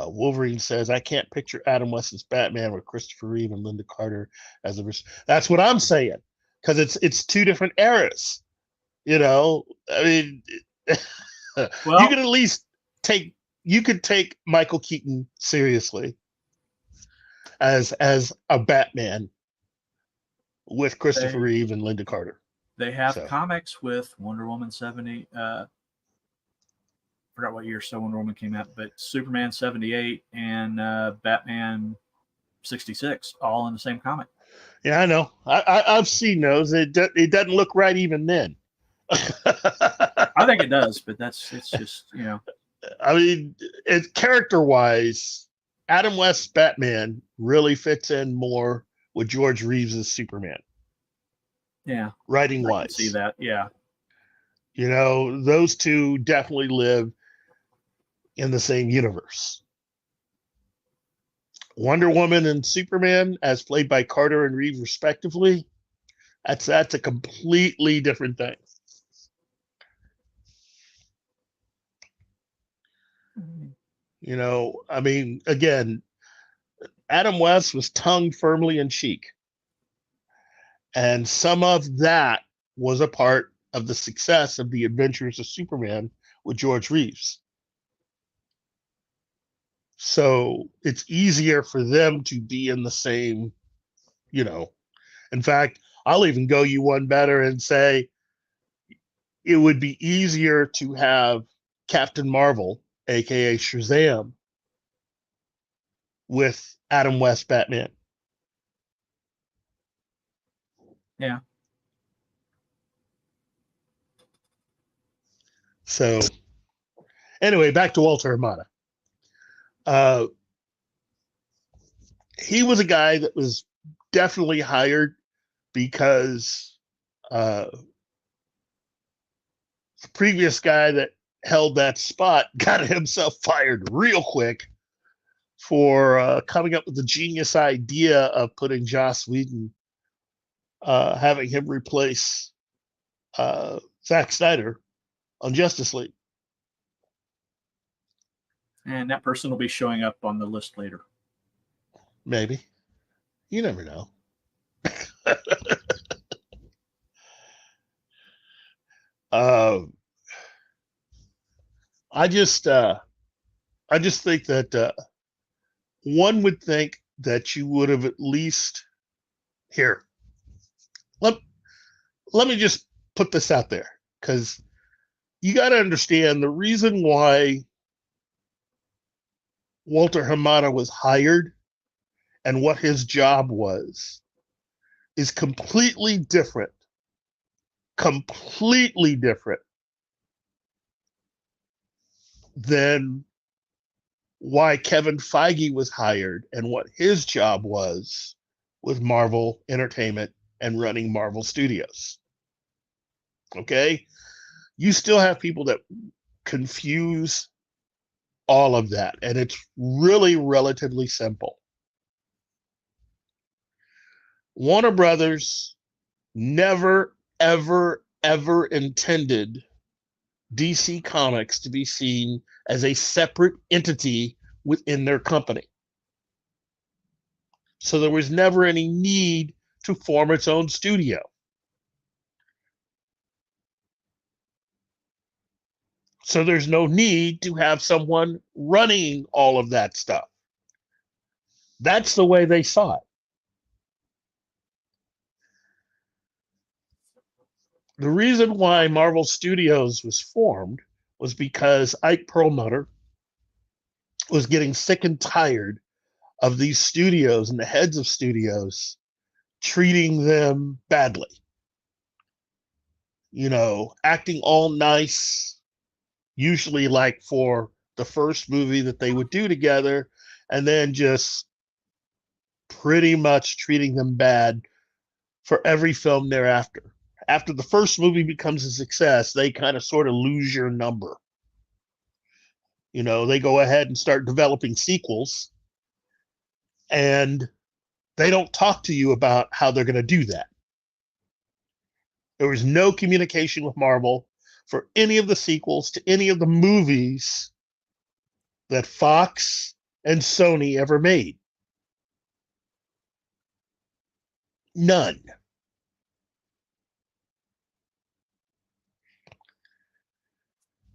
Wolverine says, I can't picture Adam West's Batman with Christopher Reeve and Linda Carter as a. That's what I'm saying, because it's two different eras. I mean, Well, you could at least take Michael Keaton seriously as a Batman with Christopher Reeve and Linda Carter. they have So. comics with Wonder Woman forgot what year Wonder Woman came out, but Superman 78 and Batman 66, all in the same comic. Yeah, I know. I've seen those. It doesn't look right even then. I think it does, but it's just, you know. I mean, character-wise, Adam West's Batman really fits in more with George Reeves' Superman. Yeah. Writing-wise. I can see that, yeah. You know, those two definitely live in the same universe. Wonder Woman and Superman, as played by Carter and Reeves respectively, that's a completely different thing. You know, I mean, again, Adam West was tongue firmly in cheek. And some of that was a part of the success of the Adventures of Superman with George Reeves. So it's easier for them to be in the same, you know. In fact, I'll even go you one better and say it would be easier to have Captain Marvel, aka Shazam, with Adam West Batman. Yeah. So anyway, back to Walter Hamada. He was a guy that was definitely hired because the previous guy that held that spot got himself fired real quick for coming up with the genius idea of putting Joss Whedon, having him replace Zack Snyder on Justice League. And that person will be showing up on the list later. Maybe. You never know. I just think that one would think that you would have at least here. Let me just put this out there, because you got to understand the reason why Walter Hamada was hired and what his job was is completely different than why Kevin Feige was hired and what his job was with Marvel Entertainment and running Marvel Studios. Okay? You still have people that confuse all of that, and it's really relatively simple. Warner Brothers never, ever, ever intended DC Comics to be seen as a separate entity within their company. So there was never any need to form its own studio. So there's no need to have someone running all of that stuff. That's the way they saw it. The reason why Marvel Studios was formed was because Ike Perlmutter was getting sick and tired of these studios and the heads of studios treating them badly. You know, acting all nice, usually like for the first movie that they would do together, and then just pretty much treating them bad for every film thereafter. After the first movie becomes a success, they kind of sort of lose your number. You know, they go ahead and start developing sequels, and they don't talk to you about how they're going to do that. There was no communication with Marvel for any of the sequels to any of the movies that Fox and Sony ever made. None.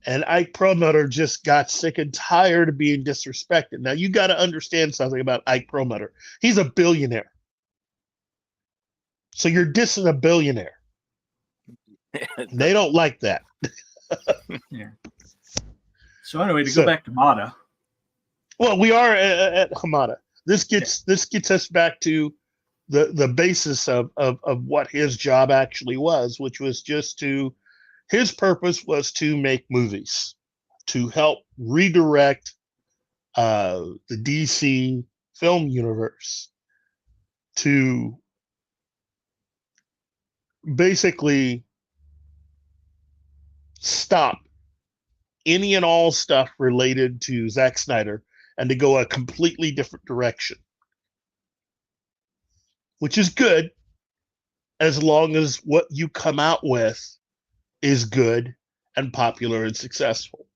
And Ike Perlmutter just got sick and tired of being disrespected. Now, you got to understand something about Ike Perlmutter. He's a billionaire. So you're dissing a billionaire. They don't like that. Yeah. So anyway, to go back to Mata. Well, we are at Hamada. This gets us back to the basis of what his job actually was, which was his purpose was to make movies, to help redirect the DC film universe to basically stop any and all stuff related to Zack Snyder and to go a completely different direction, which is good as long as what you come out with is good and popular and successful.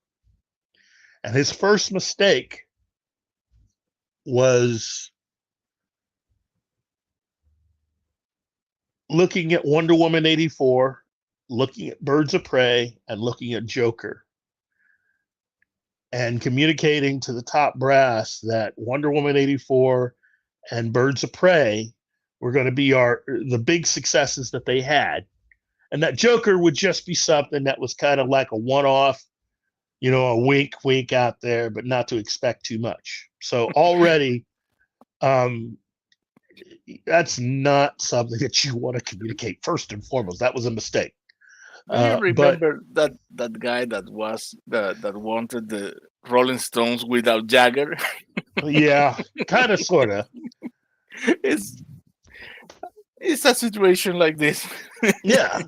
And his first mistake was looking at Wonder Woman 84, looking at Birds of Prey, and looking at Joker, and communicating to the top brass that Wonder Woman 84 and Birds of Prey were going to be the big successes that they had, and that Joker would just be something that was kind of like a one-off, a wink wink out there, but not to expect too much. So already that's not something that you want to communicate first and foremost. That was a mistake. Do you remember that guy that wanted the Rolling Stones without Jagger? Yeah, kind of, sort of. It's a situation like this. yeah,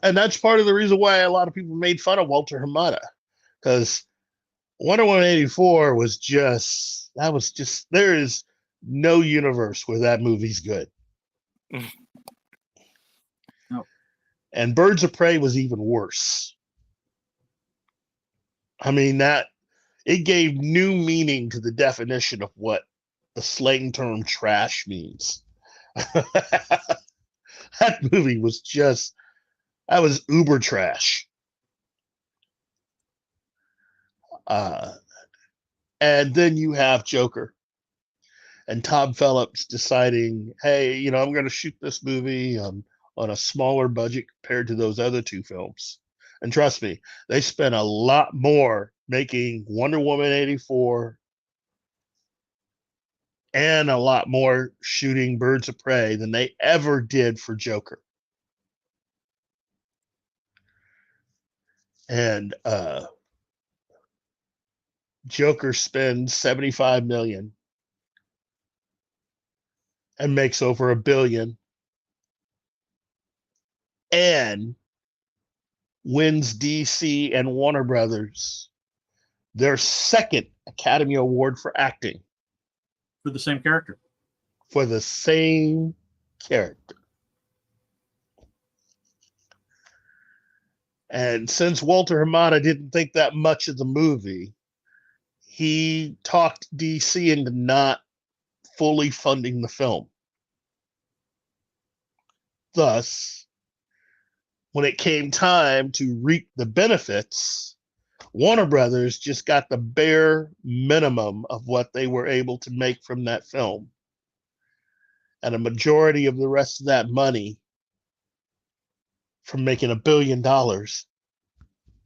and that's part of the reason why a lot of people made fun of Walter Hamada, because Wonder Woman 84 was just there is no universe where that movie's good. No. And Birds of Prey was even worse. I mean, it gave new meaning to the definition of what the slang term trash means. That movie was that was uber trash. And then you have Joker and Tom Phillips deciding, hey, I'm going to shoot this movie on a smaller budget compared to those other two films. And trust me, they spent a lot more making Wonder Woman 84 and a lot more shooting Birds of Prey than they ever did for Joker. And Joker spends $75 million and makes over $1 billion and wins DC and Warner Brothers their second Academy Award for acting. For the same character. For the same character. And since Walter Hamada didn't think that much of the movie, he talked DC into not fully funding the film. Thus, when it came time to reap the benefits, Warner Brothers just got the bare minimum of what they were able to make from that film. And a majority of the rest of that money from making $1 billion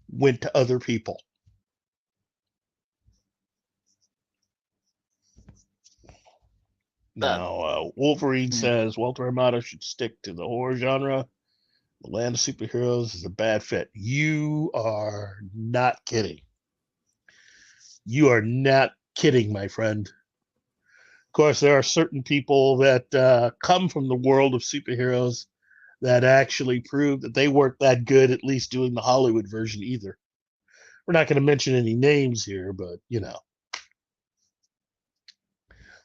went to other people. Now, Wolverine says Walter Hamada should stick to the horror genre. The Land of Superheroes is a bad fit. You are not kidding. You are not kidding, my friend. Of course, there are certain people that come from the world of superheroes that actually prove that they weren't that good, at least doing the Hollywood version either. We're not going to mention any names here, but,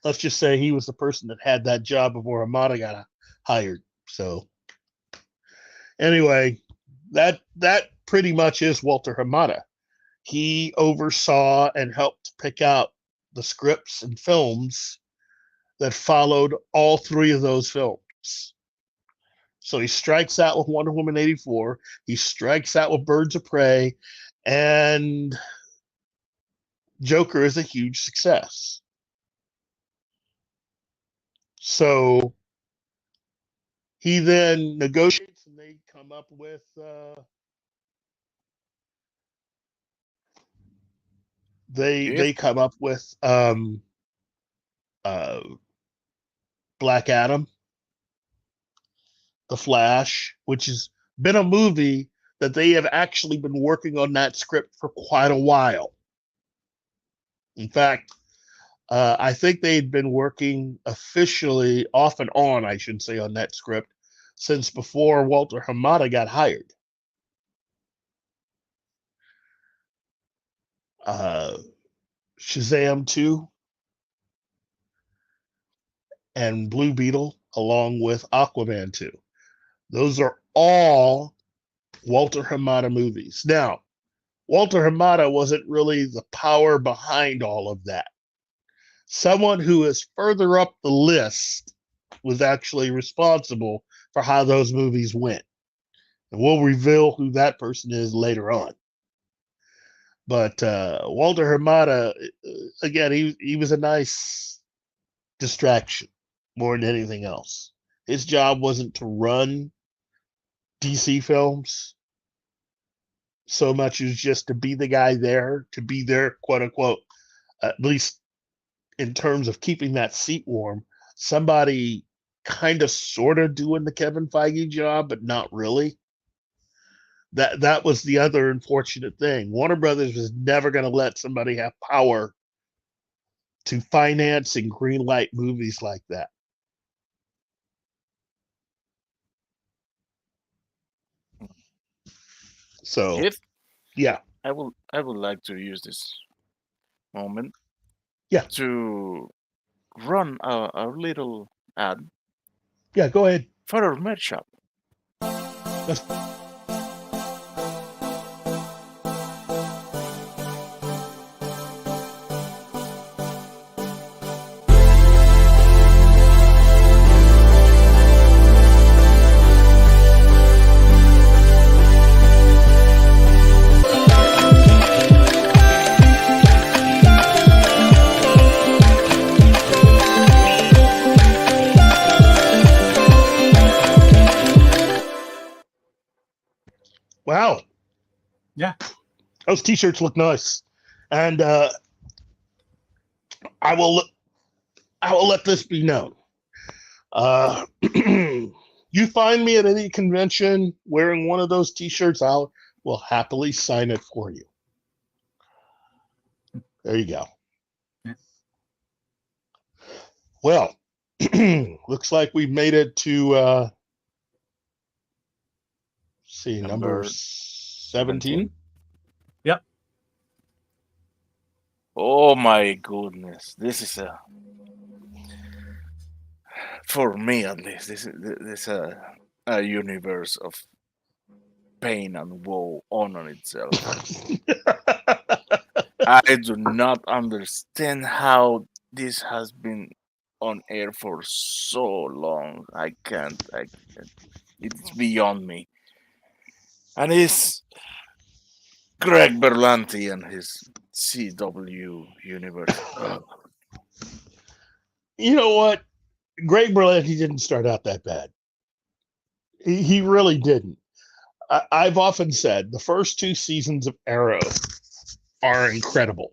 let's just say he was the person that had that job before Hamada got hired. So anyway, that pretty much is Walter Hamada. He oversaw and helped pick out the scripts and films that followed all three of those films. So he strikes out with Wonder Woman 84. He strikes out with Birds of Prey. And Joker is a huge success. So he then negotiates and they come up with they come up with Black Adam, The Flash, which has been a movie that they have actually been working on that script for quite a while. In fact, I think they'd been working officially off and on, I should say, on that script since before Walter Hamada got hired. Shazam 2 and Blue Beetle, along with Aquaman 2. Those are all Walter Hamada movies. Now, Walter Hamada wasn't really the power behind all of that. Someone who is further up the list was actually responsible for how those movies went. And we'll reveal who that person is later on. But Walter Hamada, again, he was a nice distraction more than anything else. His job wasn't to run DC films so much as just to be the guy there, to be there, quote unquote, at least in terms of keeping that seat warm. Somebody kind of sort of doing the Kevin Feige job, but not really. That was the other unfortunate thing. Warner Brothers was never going to let somebody have power to finance and greenlight movies like that. So, If yeah, I would like to use this moment Yeah. to run a little ad yeah, go ahead. for our merch shop. Wow. Yeah. Those t-shirts look nice. And I will let this be known. You find me at any convention wearing one of those t-shirts, I will happily sign it for you. There you go. Yeah. Well, looks like we've made it to number 17. Yep. Oh my goodness, this is for me at least, this is a universe of pain and woe on itself. I do not understand how this has been on air for so long. I can't. It's beyond me. And it's Greg Berlanti and his CW universe. You know what? Greg Berlanti didn't start out that bad. He really didn't. I've often said the first 2 seasons of Arrow are incredible.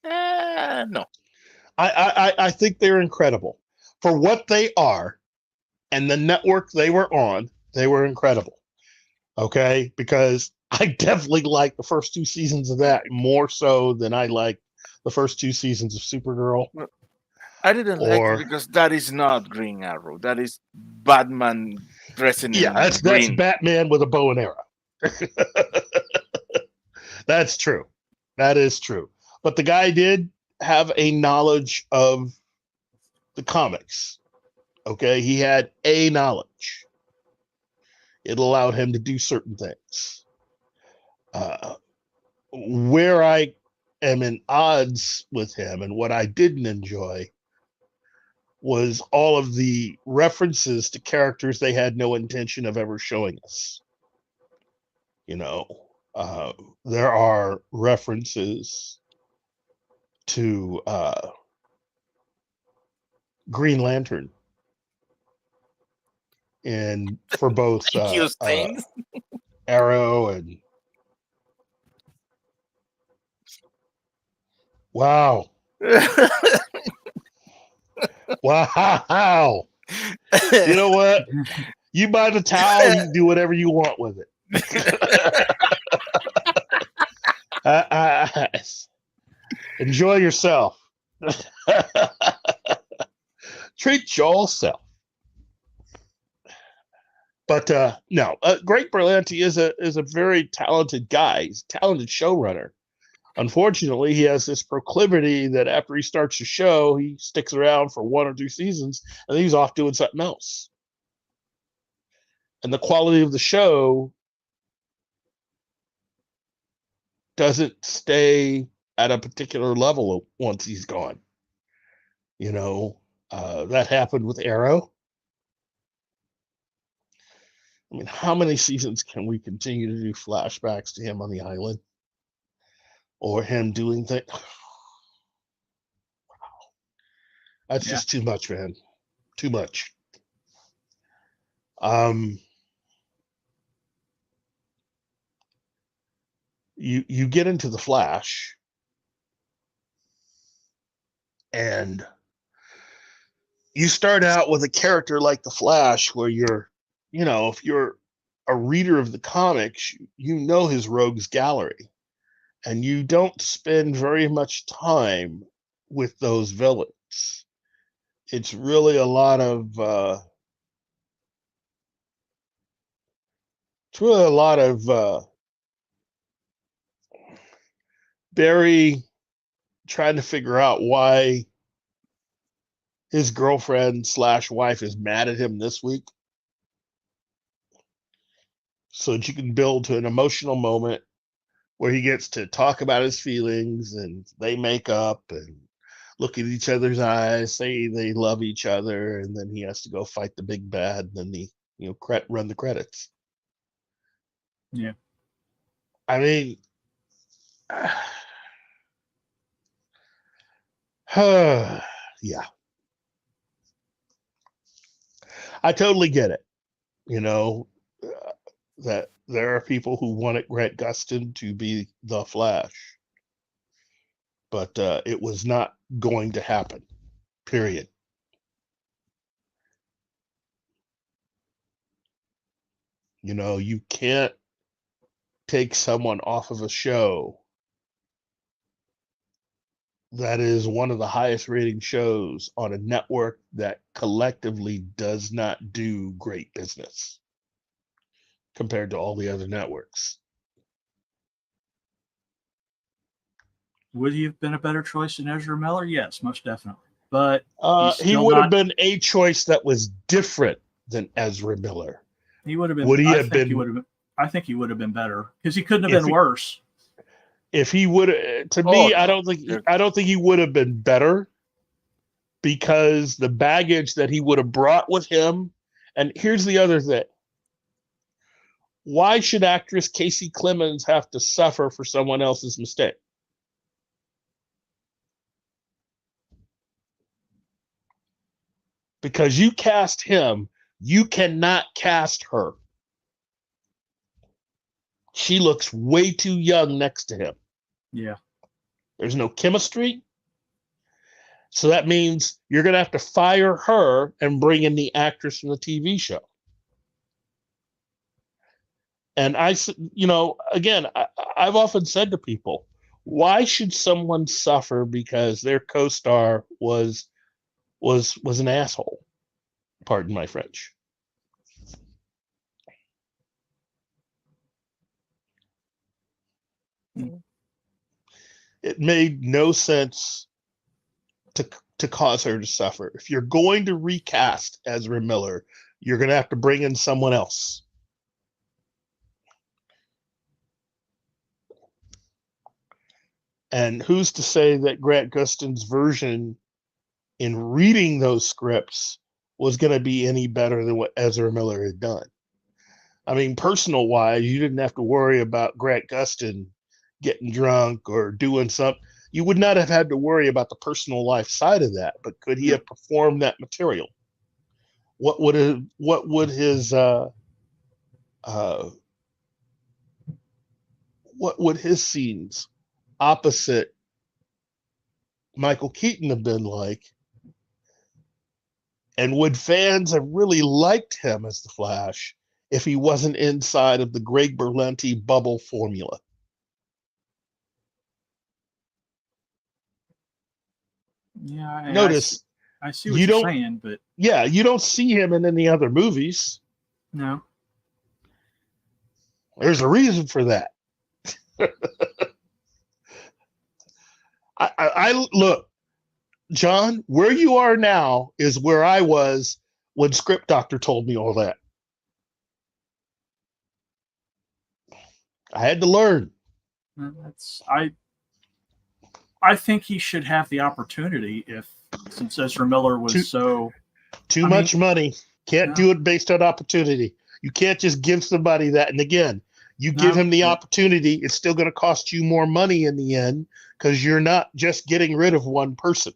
No. I think they're incredible. For what they are and the network they were on, they were incredible. Okay? Because I definitely like the first 2 seasons of that more so than I like the first 2 seasons of Supergirl. I didn't like it because that is not Green Arrow. That is Batman dressing in that's green. Batman with a bow and arrow. That's true. That is true. But the guy did have a knowledge of the comics. Okay? He had a knowledge. It allowed him to do certain things. Where I am in odds with him and what I didn't enjoy was all of the references to characters they had no intention of ever showing us. You know, there are references to Green Lantern, and for both Arrow and Wow. Wow. You know what? You buy the towel, you can do whatever you want with it. Enjoy yourself. Treat yourself. But no, Greg Berlanti is a very talented guy. He's a talented showrunner. Unfortunately, he has this proclivity that after he starts a show, he sticks around for 1 or 2 seasons, and then he's off doing something else. And the quality of the show doesn't stay at a particular level once he's gone. You know, that happened with Arrow. I mean, how many seasons can we continue to do flashbacks to him on the island? Or him doing things? That's just too much, man. Too much. You get into the Flash, and you start out with a character like the Flash, where if you're a reader of the comics, you know his rogues gallery, and you don't spend very much time with those villains. It's really a lot of Barry trying to figure out why his girlfriend / wife is mad at him this week, so that you can build to an emotional moment where he gets to talk about his feelings, and they make up and look at each other's eyes, say they love each other, and then he has to go fight the big bad, and then he run the credits. Yeah. I mean, yeah. I totally get it. That there are people who wanted Grant Gustin to be the Flash, but it was not going to happen. Period. You can't take someone off of a show that is one of the highest rating shows on a network that collectively does not do great business compared to all the other networks. Would he have been a better choice than Ezra Miller? Yes, most definitely. But he would have been a choice that was different than Ezra Miller. He would have been. Would he have been? I think he would have been better because he couldn't have been worse. If he would, me, I don't think he would have been better, because the baggage that he would have brought with him. And here's the other thing: why should actress Casey Clemens have to suffer for someone else's mistake? Because you cast him, you cannot cast her. She looks way too young next to him. Yeah. There's no chemistry. So that means you're going to have to fire her and bring in the actress from the TV show. And again, I've often said to people, why should someone suffer because their co-star was an asshole? Pardon my French. It made no sense to cause her to suffer. If you're going to recast Ezra Miller, you're going to have to bring in someone else. And who's to say that Grant Gustin's version in reading those scripts was going to be any better than what Ezra Miller had done? I mean, personal wise, you didn't have to worry about Grant Gustin getting drunk or doing something. You would not have had to worry about the personal life side of that, but could he have performed that material? What would his scenes opposite Michael Keaton have been like? And would fans have really liked him as the Flash if he wasn't inside of the Greg Berlanti bubble formula? Yeah, Notice I see what you you're don't- saying, but Yeah, you don't see him in any other movies. no. There's a reason for that. I look, John, where you are now is where I was when Script Doctor told me all that. I had to learn. That's I think he should have the opportunity since Ezra Miller was Too much money. Can't do it based on opportunity. You can't just give somebody that. And again, you give him the opportunity, it's still going to cost you more money in the end because you're not just getting rid of one person.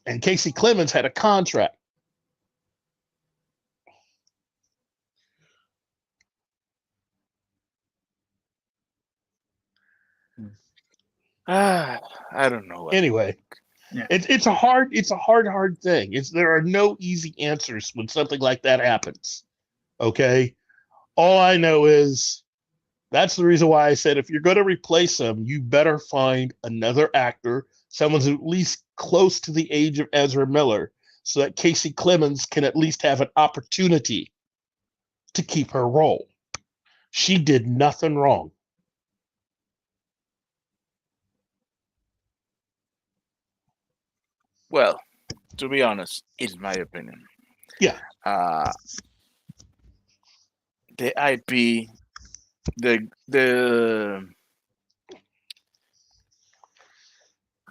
And Casey Clemens had a contract. I don't know. Anyway, it's a hard thing. There are no easy answers when something like that happens. Okay, all I know is that's the reason why I said if you're going to replace him, you better find another actor, someone who's at least close to the age of Ezra Miller, so that Casey Clemens can at least have an opportunity to keep her role. She did nothing wrong. Well, to be honest, it's my opinion. Yeah. The IP, the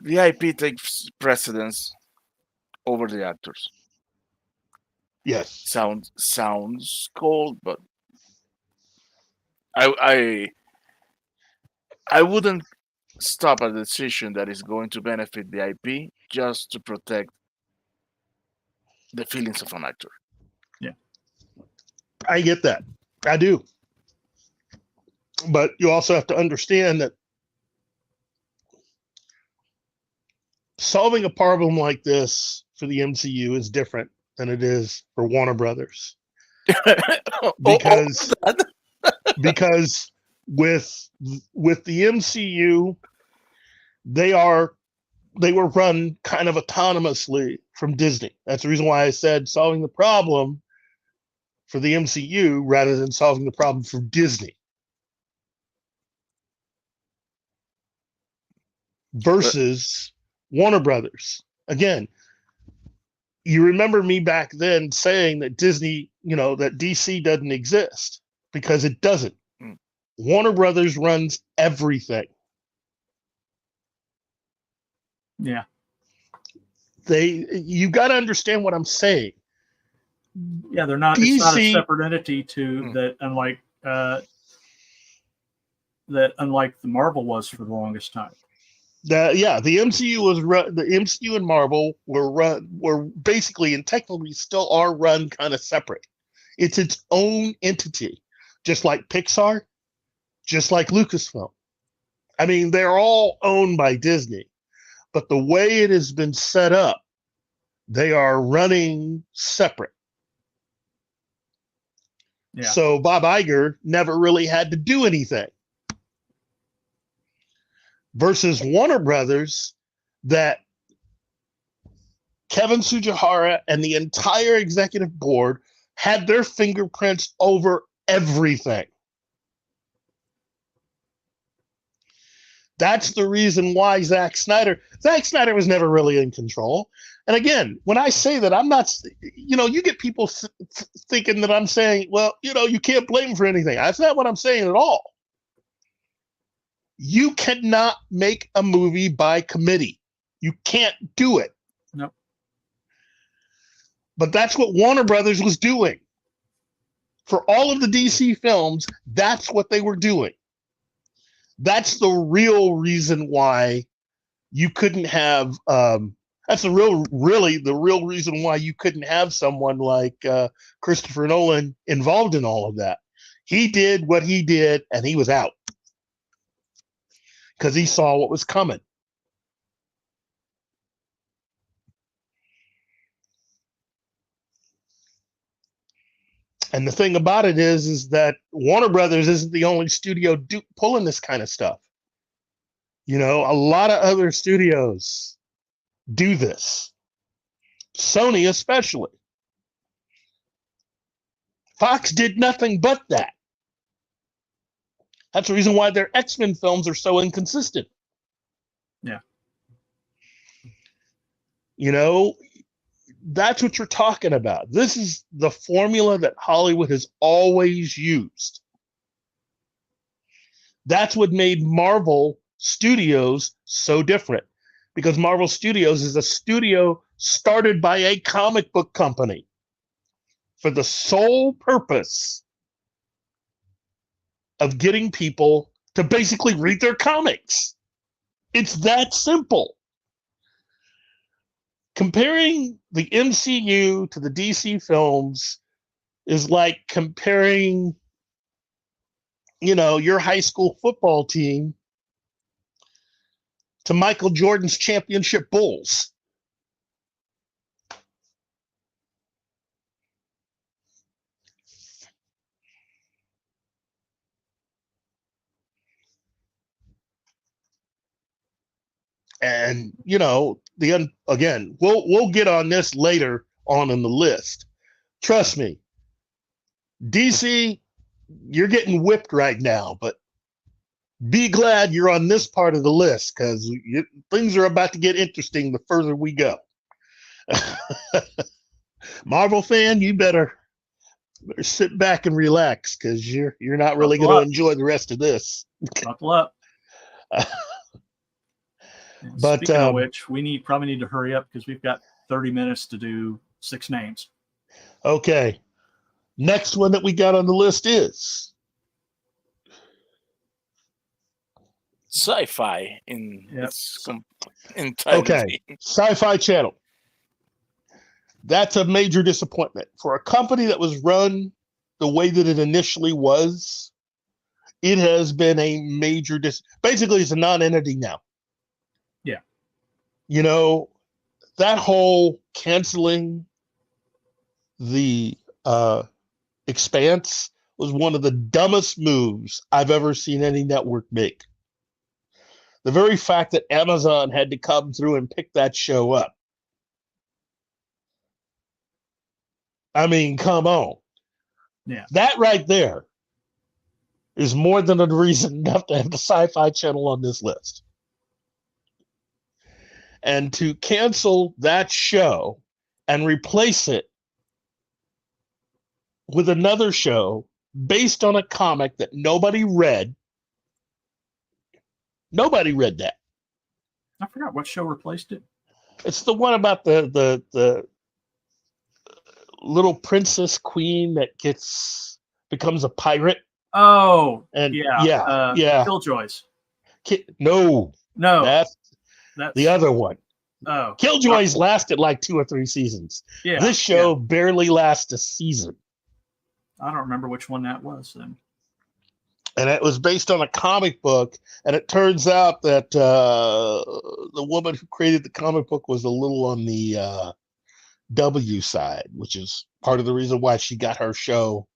IP takes precedence over the actors. Yes. Sounds cold, but I wouldn't stop a decision that is going to benefit the IP just to protect the feelings of an actor. Yeah. I get that. I do. But you also have to understand that solving a problem like this for the MCU is different than it is for Warner Brothers. Because with the MCU, they were run kind of autonomously from Disney. That's the reason why I said solving the problem for the MCU rather than solving the problem for Disney. Versus Warner Brothers. Again, you remember me back then saying that Disney, that DC doesn't exist, because it doesn't. Warner Brothers runs everything. Yeah. You got to understand what I'm saying. Yeah, they're not. DC, it's not a separate entity that, unlike the Marvel was for the longest time. The MCU was run. The MCU and Marvel were basically and technically still are run kind of separate. It's its own entity, just like Pixar, just like Lucasfilm. I mean, they're all owned by Disney, but the way it has been set up, they are running separate. Yeah. So Bob Iger never really had to do anything. Versus Warner Brothers, that Kevin Tsujihara and the entire executive board had their fingerprints over everything. That's the reason why Zack Snyder was never really in control. And again, when I say that, I'm not, you get people thinking that I'm saying, well, you can't blame him for anything. That's not what I'm saying at all. You cannot make a movie by committee. You can't do it. No. But that's what Warner Brothers was doing. For all of the DC films, that's what they were doing. That's the real reason why you couldn't have that's the real reason why you couldn't have someone like Christopher Nolan involved in all of that. He did what he did, and he was out because he saw what was coming. And the thing about it is that Warner Brothers isn't the only studio pulling this kind of stuff. You know, a lot of other studios do this. Sony especially. Fox did nothing but that. That's the reason why their X-Men films are so inconsistent. Yeah. You know, that's what you're talking about. This is the formula that Hollywood has always used. That's what made Marvel Studios so different, because Marvel Studios is a studio started by a comic book company for the sole purpose of getting people to basically read their comics. It's that simple. Comparing the MCU to the DC films is like comparing, you know, your high school football team to Michael Jordan's championship Bulls. And you know, again, we'll get on this later on in the list. Trust me, DC, you're getting whipped right now, but be glad you're on this part of the list, because things are about to get interesting the further we go. Marvel fan, you better sit back and relax, because you're not really going to enjoy the rest of this. Buckle up. But speaking of which, we probably need to hurry up because we've got 30 minutes to do 6 names. Okay. Next one that we got on the list is Sci-Fi in Yep. its entirety. Okay. Sci-Fi Channel. That's a major disappointment for a company that was run the way that it initially was. It has been a major basically it's a non-entity now. Yeah. You know, that whole canceling the Expanse was one of the dumbest moves I've ever seen any network make. The very fact that Amazon had to come through and pick that show up. I mean, come on. Yeah. That right there is more than a reason enough to have the Sci-Fi Channel on this list. And to cancel that show and replace it with another show based on a comic that nobody read. Nobody read that. I forgot what show replaced it. It's the one about the little princess queen that becomes a pirate. Oh, And yeah. Killjoys. No, that's the other one. Oh, Killjoys lasted like 2 or 3 seasons. Yeah, this show barely lasts a season. I don't remember which one that was then. And it was based on a comic book, and it turns out that the woman who created the comic book was a little on the W side, which is part of the reason why she got her show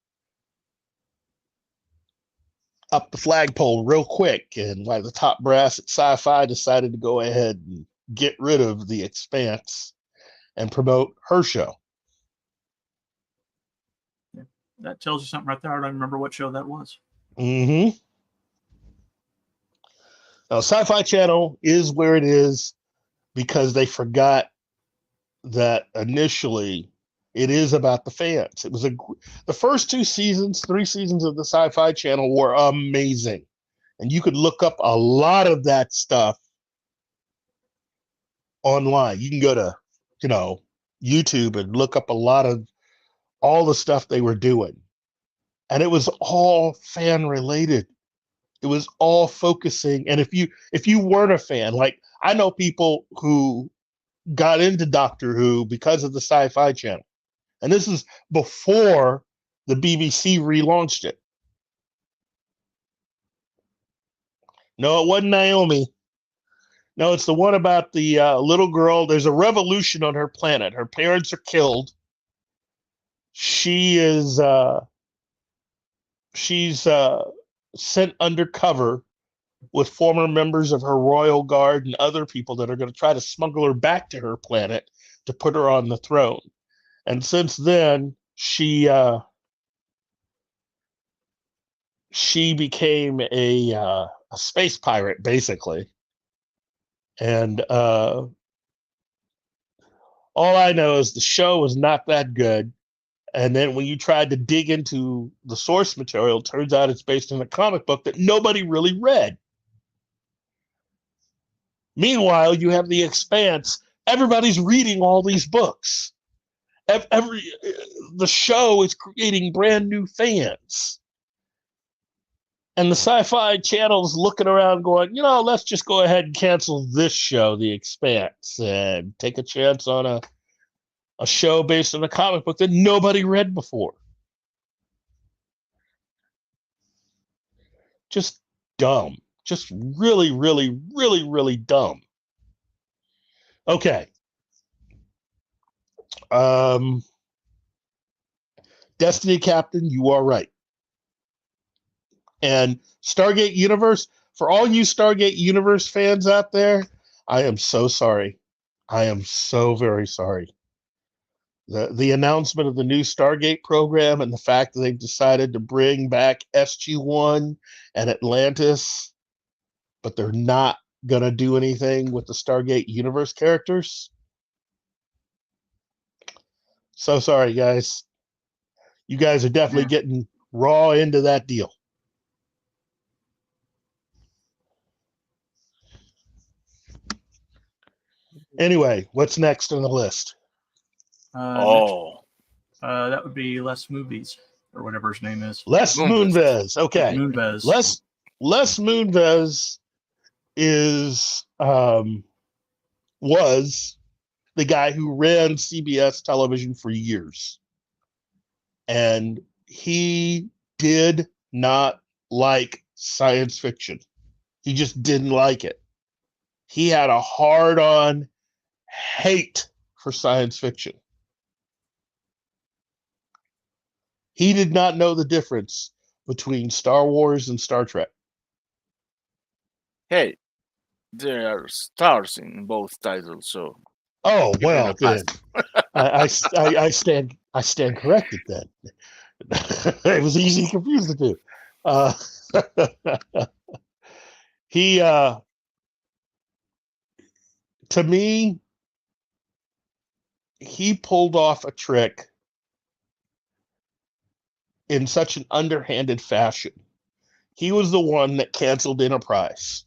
up the flagpole real quick, and why the top brass at Sci-Fi decided to go ahead and get rid of the Expanse and promote her show. Yeah, that tells you something right there. I don't remember what show that was. Mm-hmm. Now, Sci-Fi Channel is where it is because they forgot that initially it is about the fans. It was the first 3 seasons of the Sci-Fi Channel were amazing, and you could look up a lot of that stuff online. You can go to, YouTube and look up a lot of all the stuff they were doing, and it was all fan related. It was all focusing. And if you weren't a fan, like I know people who got into Doctor Who because of the Sci-Fi Channel. And this is before the BBC relaunched it. No, it wasn't Naomi. No, it's the one about the little girl. There's a revolution on her planet. Her parents are killed. She is she's sent undercover with former members of her royal guard and other people that are going to try to smuggle her back to her planet to put her on the throne. And since then, she became a space pirate, basically. And all I know is the show was not that good. And then when you tried to dig into the source material, it turns out it's based on a comic book that nobody really read. Meanwhile, you have The Expanse. Everybody's reading all these books. The show is creating brand new fans. And the Sci-Fi Channel's looking around going, let's just go ahead and cancel this show, The Expanse, and take a chance on a show based on a comic book that nobody read before. Just dumb. Just really, really, really, really dumb. Okay. Destiny Captain, you are right. And Stargate Universe, for all you Stargate Universe fans out there, I am so sorry. I am so very sorry. The announcement of the new Stargate program and the fact that they've decided to bring back SG-1 and Atlantis, but they're not going to do anything with the Stargate Universe characters. So sorry, guys. You guys are definitely getting raw into that deal. Anyway, what's next on the list? That would be Les Movies, or whatever his name is. Les Moonves. Okay. Moonves. Les Moonves is was the guy who ran CBS television for years. And he did not like science fiction. He just didn't like it. He had a hard-on hate for science fiction. He did not know the difference between Star Wars and Star Trek. Hey, there are stars in both titles, so. Oh well, then I stand corrected. Then it was easy to confuse the two. He to me, he pulled off a trick in such an underhanded fashion. He was the one that canceled Enterprise.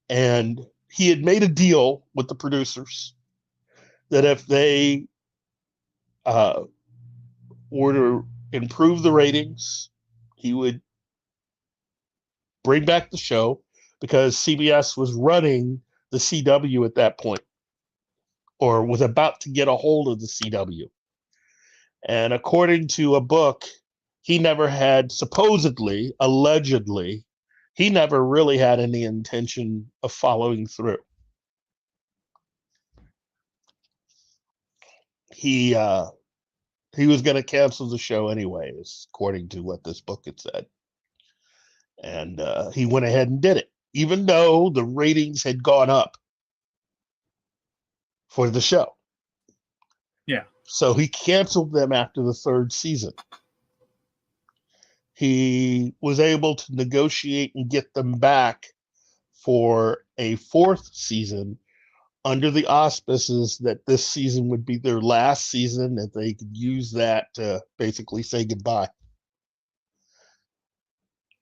And he had made a deal with the producers that if they were to improve the ratings, he would bring back the show, because CBS was running the CW at that point, or was about to get a hold of the CW. And according to a book, he never had, supposedly, allegedly, he never really had any intention of following through. He was going to cancel the show anyways, according to what this book had said. And he went ahead and did it, even though the ratings had gone up for the show. Yeah. So he canceled them after the third season. He was able to negotiate and get them back for a fourth season under the auspices that this season would be their last season, that they could use that to basically say goodbye.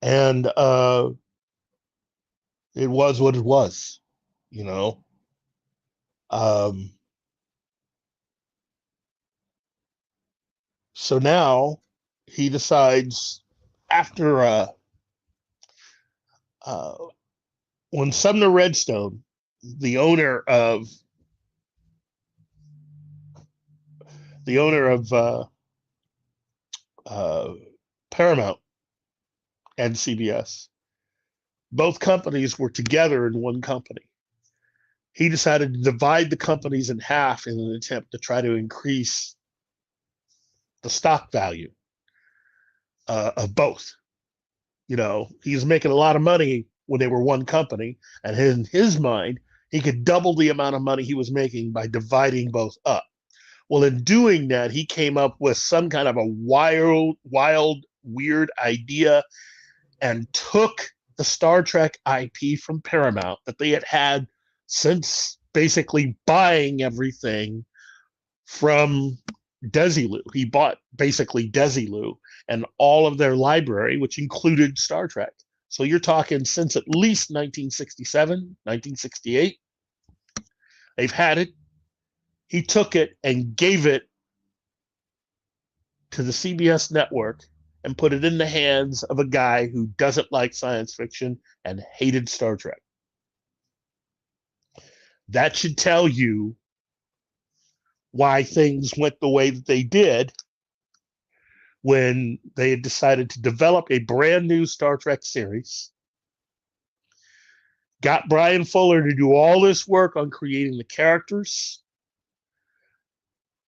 And it was what it was, So now he decides, after when Sumner Redstone, the owner of Paramount, and CBS. Both companies were together in one company. He decided to divide the companies in half in an attempt to try to increase the stock value of both. You know, he was making a lot of money when they were one company, and in his mind, he could double the amount of money he was making by dividing both up. Well, in doing that, he came up with some kind of a wild, weird idea and took the Star Trek IP from Paramount that they had since basically buying everything from Desilu. He bought basically Desilu and all of their library, which included Star Trek. So you're talking since at least 1967, 1968. They've had it. He took it and gave it to the CBS network and put it in the hands of a guy who doesn't like science fiction and hated Star Trek. That should tell you why things went the way that they did when they had decided to develop a brand new Star Trek series, got Brian Fuller to do all this work on creating the characters,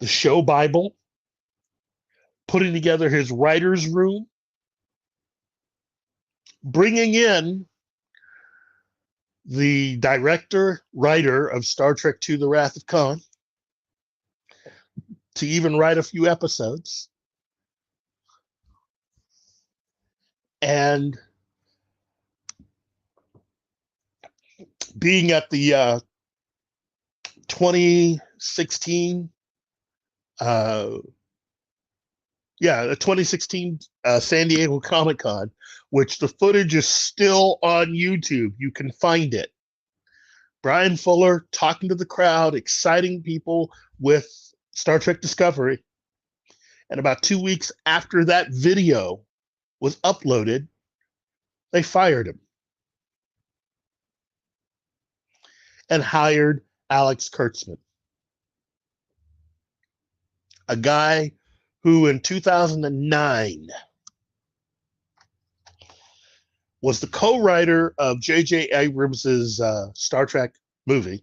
the show Bible, putting together his writer's room, bringing in the director, writer of Star Trek II, The Wrath of Khan, to even write a few episodes. And being at the 2016, the 2016 San Diego Comic-Con, which the footage is still on YouTube. You can find it. Brian Fuller talking to the crowd, exciting people with Star Trek Discovery. And about 2 weeks after that video was uploaded, they fired him and hired Alex Kurtzman, a guy who in 2009 was the co-writer of J.J. Abrams' Star Trek movie.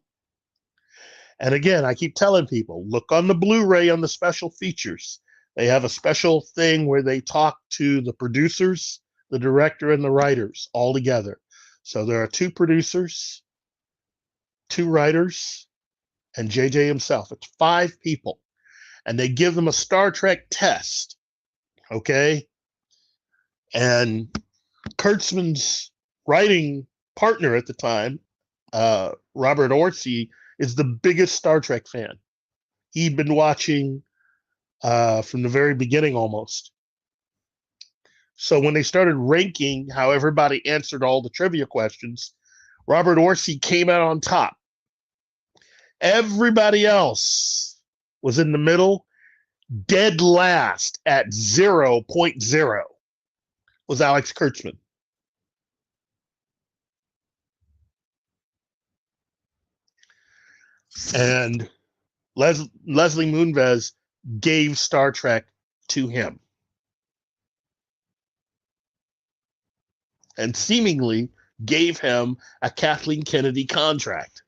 And again, I keep telling people, look on the Blu-ray on the special features. They have a special thing where they talk to the producers, the director, and the writers all together. So there are 2 producers, 2 writers, and JJ himself. It's 5 people. And they give them a Star Trek test. Okay? And Kurtzman's writing partner at the time, Robert Orci, is the biggest Star Trek fan. He'd been watching from the very beginning almost. So when they started ranking how everybody answered all the trivia questions, Robert Orci came out on top. Everybody else was in the middle. Dead last at 0.0 was Alex Kurtzman. And Leslie Moonves gave Star Trek to him. And seemingly gave him a Kathleen Kennedy contract.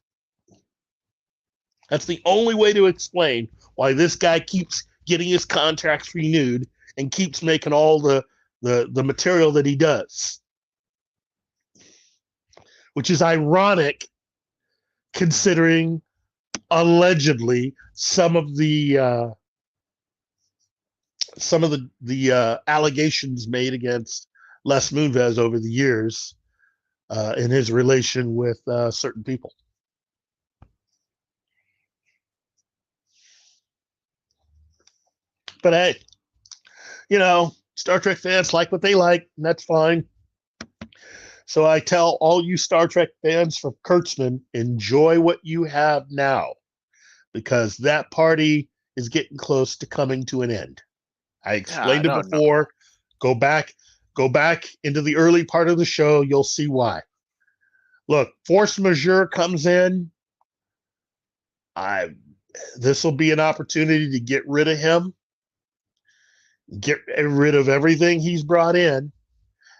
That's the only way to explain why this guy keeps getting his contracts renewed and keeps making all the material that he does. Which is ironic considering allegedly some of the allegations made against Les Moonves over the years in his relation with certain people. But hey, you know, Star Trek fans like what they like, and that's fine. So I tell all you Star Trek fans from Kurtzman, enjoy what you have now, because that party is getting close to coming to an end. I explained it before. No. Go back into the early part of the show. You'll see why. Look, force majeure comes in. This will be an opportunity to get rid of him, get rid of everything he's brought in,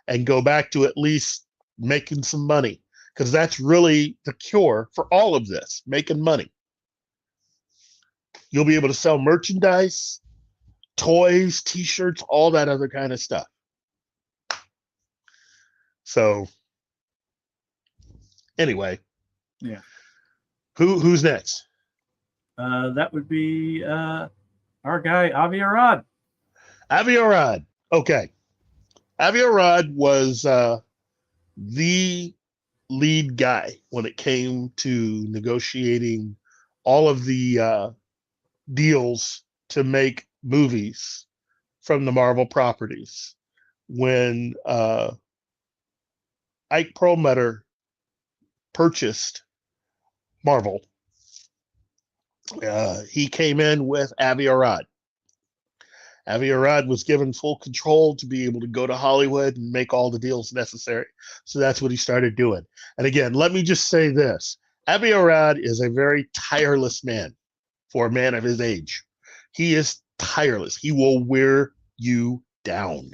and go back to at least making some money, because that's really the cure for all of this, making money. You'll be able to sell merchandise, toys, t-shirts, all that other kind of stuff. So anyway, Yeah. Who's next? That would be our guy Avi Arad. Avi Arad. Okay. Avi Arad was the lead guy when it came to negotiating all of the deals to make movies from the Marvel properties. When Ike Perlmutter purchased Marvel, he came in with Avi Arad. Avi Arad was given full control to be able to go to Hollywood and make all the deals necessary. So that's what he started doing. And again, let me just say this. Avi Arad is a very tireless man for a man of his age. He is tireless. He will wear you down.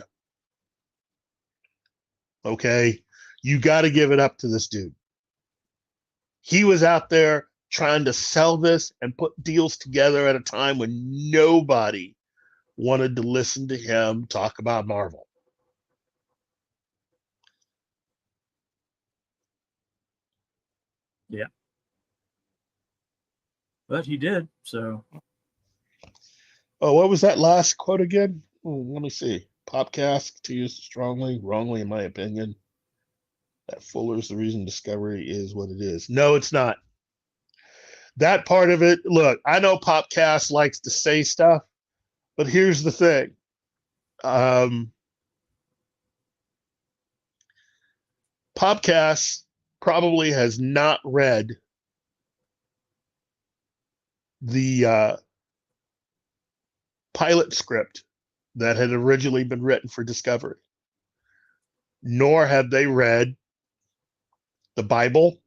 Okay? You got to give it up to this dude. He was out there trying to sell this and put deals together at a time when nobody wanted to listen to him talk about Marvel. Yeah. But he did, so. Oh, what was that last quote again? Let me see. Popcast to use strongly, wrongly, in my opinion. That Fuller's the reason Discovery is what it is. No, it's not. That part of it, look, I know Popcast likes to say stuff, but here's the thing. Popcast probably has not read the pilot script that had originally been written for Discovery, nor have they read the Bible,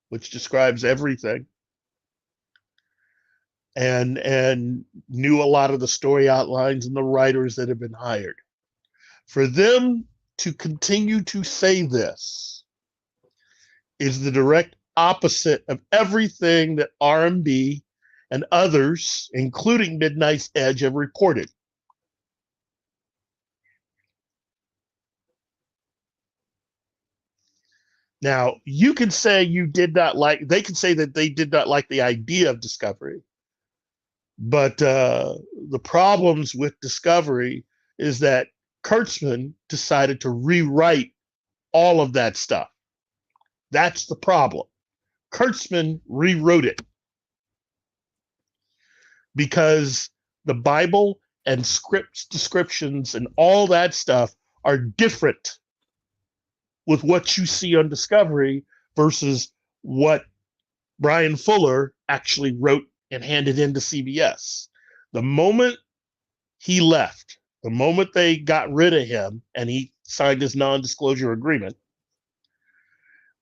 which describes everything, and knew a lot of the story outlines and the writers that have been hired. For them to continue to say this is the direct opposite of everything that RMB and others, including Midnight's Edge, have reported. Now, you can say you did not like, they can say that they did not like the idea of Discovery. But the problems with Discovery is that Kurtzman decided to rewrite all of that stuff. That's the problem. Kurtzman rewrote it because the Bible and script descriptions and all that stuff are different with what you see on Discovery versus what Brian Fuller actually wrote and handed into CBS. The moment he left, the moment they got rid of him and he signed his non-disclosure agreement,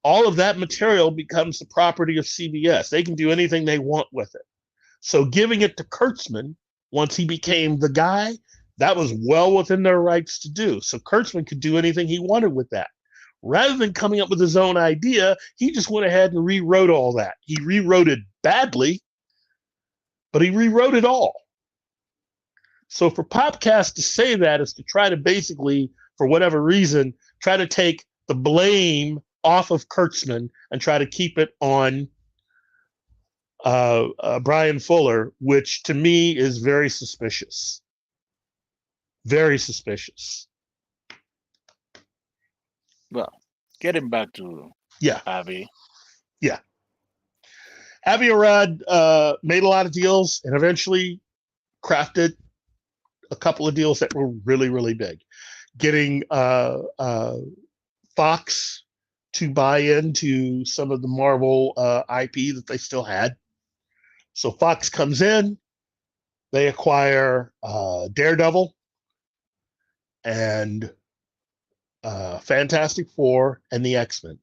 all of that material becomes the property of CBS. They can do anything they want with it. So giving it to Kurtzman, once he became the guy, that was well within their rights to do. So Kurtzman could do anything he wanted with that. Rather than coming up with his own idea, he just went ahead and rewrote all that. He rewrote it badly, but he rewrote it all. So for Popcast to say that is to try to basically, for whatever reason, try to take the blame off of Kurtzman and try to keep it on Brian Fuller, which to me is very suspicious. Very suspicious. Well, getting back to Avi. Yeah. Avi Arad made a lot of deals and eventually crafted a couple of deals that were really, really big. Getting Fox to buy into some of the Marvel IP that they still had. So Fox comes in, they acquire Daredevil and Fantastic Four and the X-Men.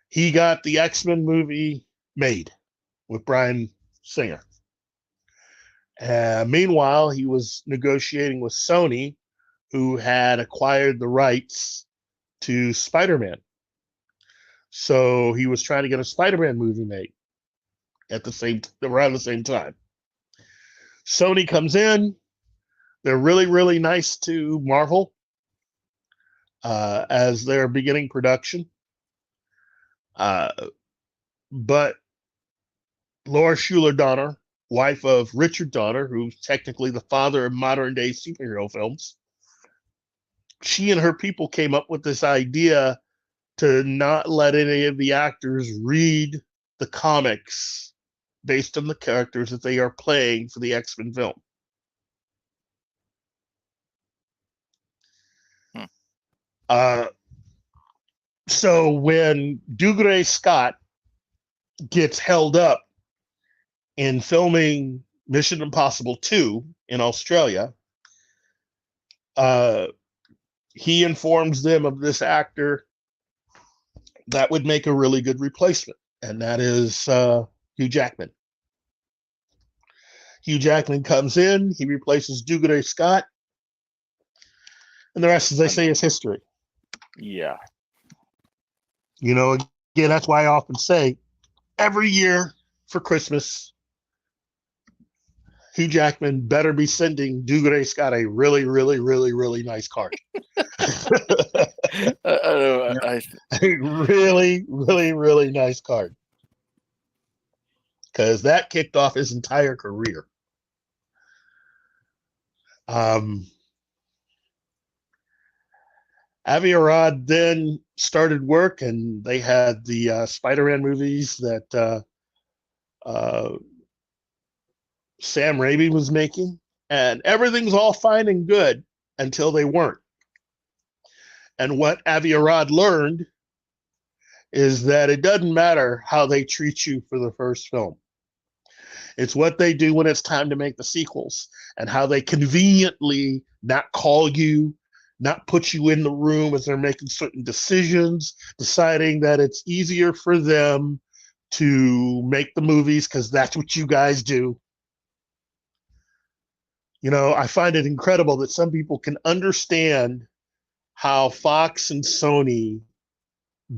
He got the X-Men movie made with Bryan Singer. Meanwhile, he was negotiating with Sony, who had acquired the rights to Spider-Man. So he was trying to get a Spider-Man movie made around the same time. Sony comes in. They're really, really nice to Marvel as they're beginning production. But Laura Schuler Donner, wife of Richard Donner, who's technically the father of modern day superhero films, she and her people came up with this idea to not let any of the actors read the comics based on the characters that they are playing for the X-Men film. So when Dougray Scott gets held up in filming Mission Impossible 2 in Australia, he informs them of this actor that would make a really good replacement, and that is Hugh Jackman. Hugh Jackman comes in, he replaces Dougray Scott, and the rest, as they say, is history. Yeah. You know, again, that's why I often say every year for Christmas, Hugh Jackman better be sending Dougray Scott a really, really, really, really nice card. A really, really, really nice card. Because that kicked off his entire career. Avi Arad then started work, and they had the Spider-Man movies that Sam Raimi was making, and everything's all fine and good until they weren't. And what Avi Arad learned is that it doesn't matter how they treat you for the first film. It's what they do when it's time to make the sequels, and how they conveniently not call you, not put you in the room as they're making certain decisions, deciding that it's easier for them to make the movies because that's what you guys do. You know, I find it incredible that some people can understand how Fox and Sony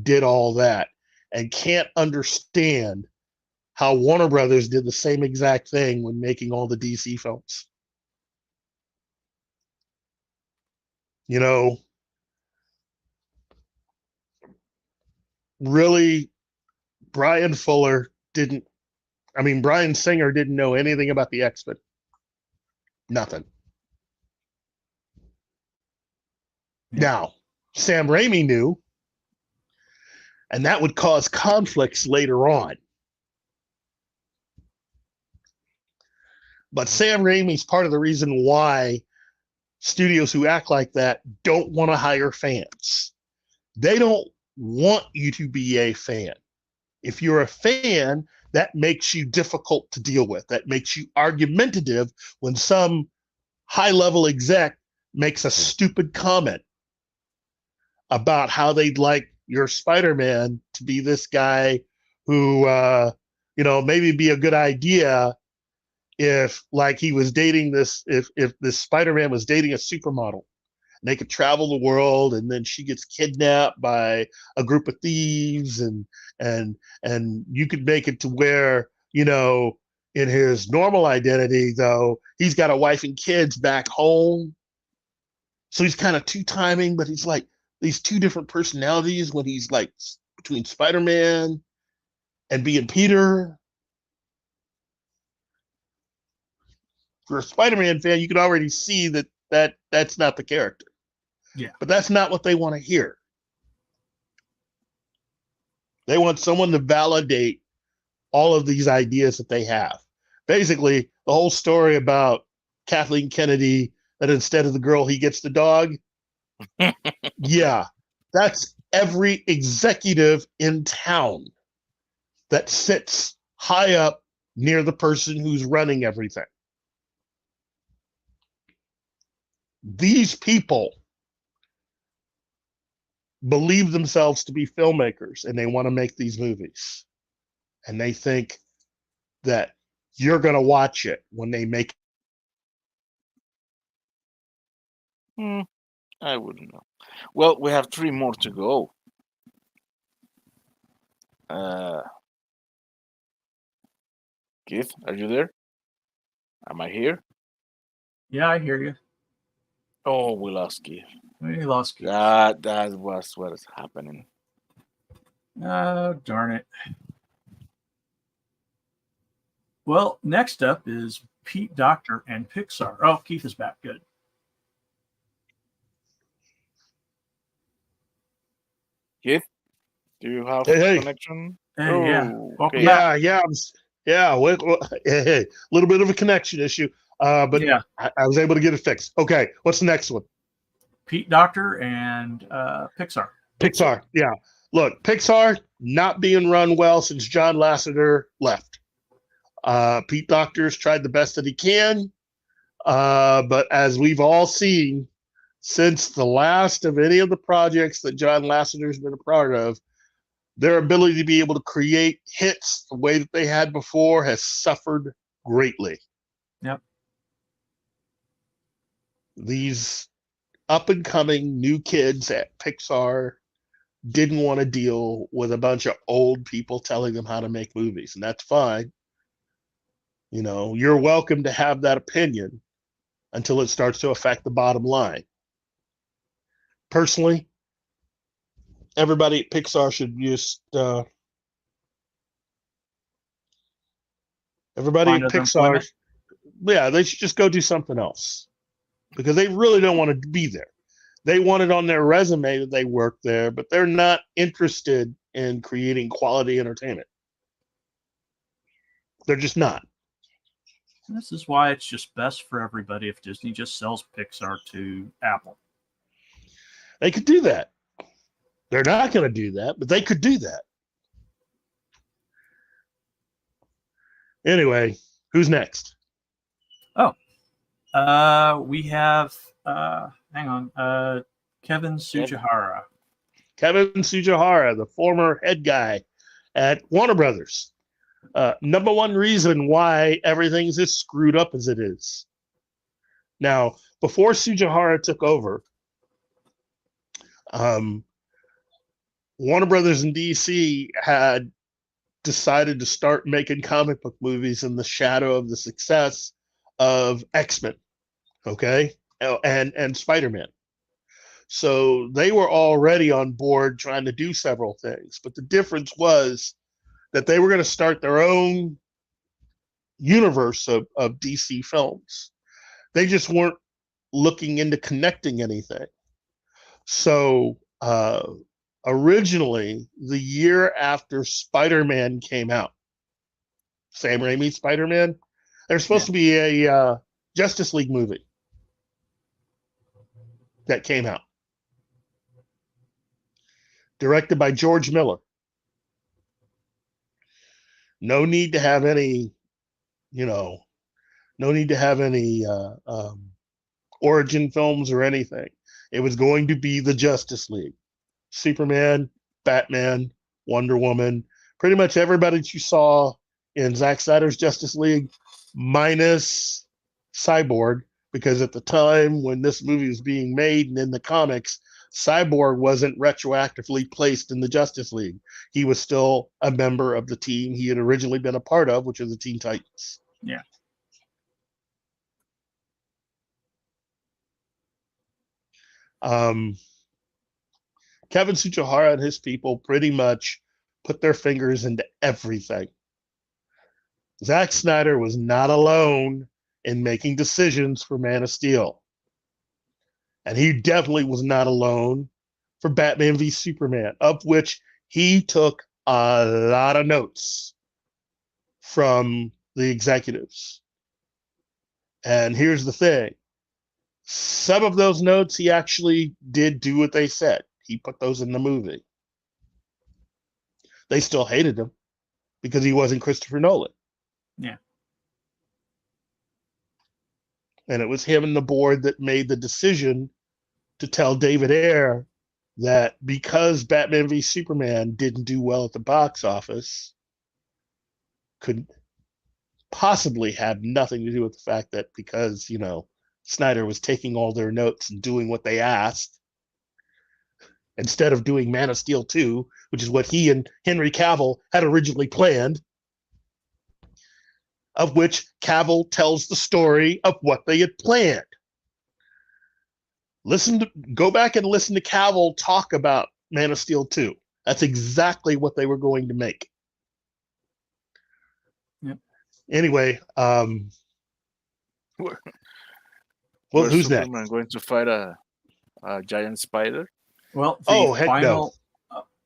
did all that and can't understand how Warner Brothers did the same exact thing when making all the DC films. You know, really, Brian Singer didn't know anything about the X-Men. Nothing. Yeah. Now, Sam Raimi knew, and that would cause conflicts later on. But Sam Raimi's part of the reason why studios who act like that don't want to hire fans. They don't want you to be a fan. If you're a fan, that makes you difficult to deal with. That makes you argumentative when some high-level exec makes a stupid comment about how they'd like your Spider-Man to be this guy who, maybe be a good idea if, like, he was dating this, if this Spider-Man was dating a supermodel. And they could travel the world, and then she gets kidnapped by a group of thieves, and you could make it to where, in his normal identity, though, he's got a wife and kids back home. So he's kind of two-timing, but he's like these two different personalities when he's like between Spider-Man and being Peter. For a Spider-Man fan, you can already see that's not the character. Yeah. But that's not what they want to hear. They want someone to validate all of these ideas that they have. Basically, the whole story about Kathleen Kennedy, that instead of the girl, he gets the dog. Yeah, that's every executive in town that sits high up near the person who's running everything. These people believe themselves to be filmmakers, and they want to make these movies. And they think that you're going to watch it when they make Hmm, I wouldn't know. Well, we have 3 more to go. Keith, are you there? Am I here? Yeah, I hear you. Oh, we lost Keith. We lost Keith. That was what is happening. Oh, darn it. Well, next up is Pete Docter and Pixar. Oh, Keith is back. Good. Keith, do you have Hey. connection? Hey, yeah. Oh, Welcome okay. back. Yeah. A little bit of a connection issue, but Yeah. I was able to get it fixed. Okay, what's the next one? Pete Docter and Pixar. Pixar. Yeah. Look, Pixar not being run well since John Lasseter left. Pete Docter's tried the best that he can, but as we've all seen, since the last of any of the projects that John Lasseter's been a part of, their ability to be able to create hits the way that they had before has suffered greatly. Yep. These up and coming new kids at Pixar didn't want to deal with a bunch of old people telling them how to make movies, and that's fine. You know, you're welcome to have that opinion until it starts to affect the bottom line. Personally, everybody at Pixar should just everybody Find at other Pixar, employment. yeah, they should just go do something else because they really don't want to be there. They want it on their resume that they work there, but they're not interested in creating quality entertainment. They're just not. This is why it's just best for everybody if Disney just sells Pixar to Apple. They could do that. They're not going to do that, but they could do that. Anyway, who's next? We have hang on, Kevin Tsujihara. Kevin Tsujihara, the former head guy at Warner Brothers. Number one reason why everything's as screwed up as it is. Now, before Tsujihara took over, Warner Brothers in DC had decided to start making comic book movies in the shadow of the success of X-Men, okay, and Spider-Man. So they were already on board trying to do several things, but the difference was that they were going to start their own universe of DC films. They just weren't looking into connecting anything. So originally, the year after Spider-Man came out, Sam Raimi's Spider-Man, there's supposed to be a Justice League movie that came out, directed by George Miller. No need to have any, no need to have any origin films or anything. It was going to be the Justice League. Superman, Batman, Wonder Woman, pretty much everybody that you saw in Zack Snyder's Justice League, minus Cyborg, because at the time when this movie was being made and in the comics, Cyborg wasn't retroactively placed in the Justice League. He was still a member of the team he had originally been a part of, which is the Teen Titans. Yeah. Kevin Tsujihara and his people pretty much put their fingers into everything. Zack Snyder was not alone in making decisions for Man of Steel. And he definitely was not alone for Batman v Superman, of which he took a lot of notes from the executives. And here's the thing. Some of those notes, he actually did do what they said. He put those in the movie. They still hated him because he wasn't Christopher Nolan. Yeah. And it was him and the board that made the decision to tell David Ayer that because Batman v Superman didn't do well at the box office, could possibly have nothing to do with the fact that because, Snyder was taking all their notes and doing what they asked instead of doing Man of Steel 2, which is what he and Henry Cavill had originally planned, of which Cavill tells the story of what they had planned. Go back and listen to Cavill talk about Man of Steel 2. That's exactly what they were going to make. Yep. Anyway, Where- well, where's who's Superman next? going to fight a giant spider? Well, Heck no.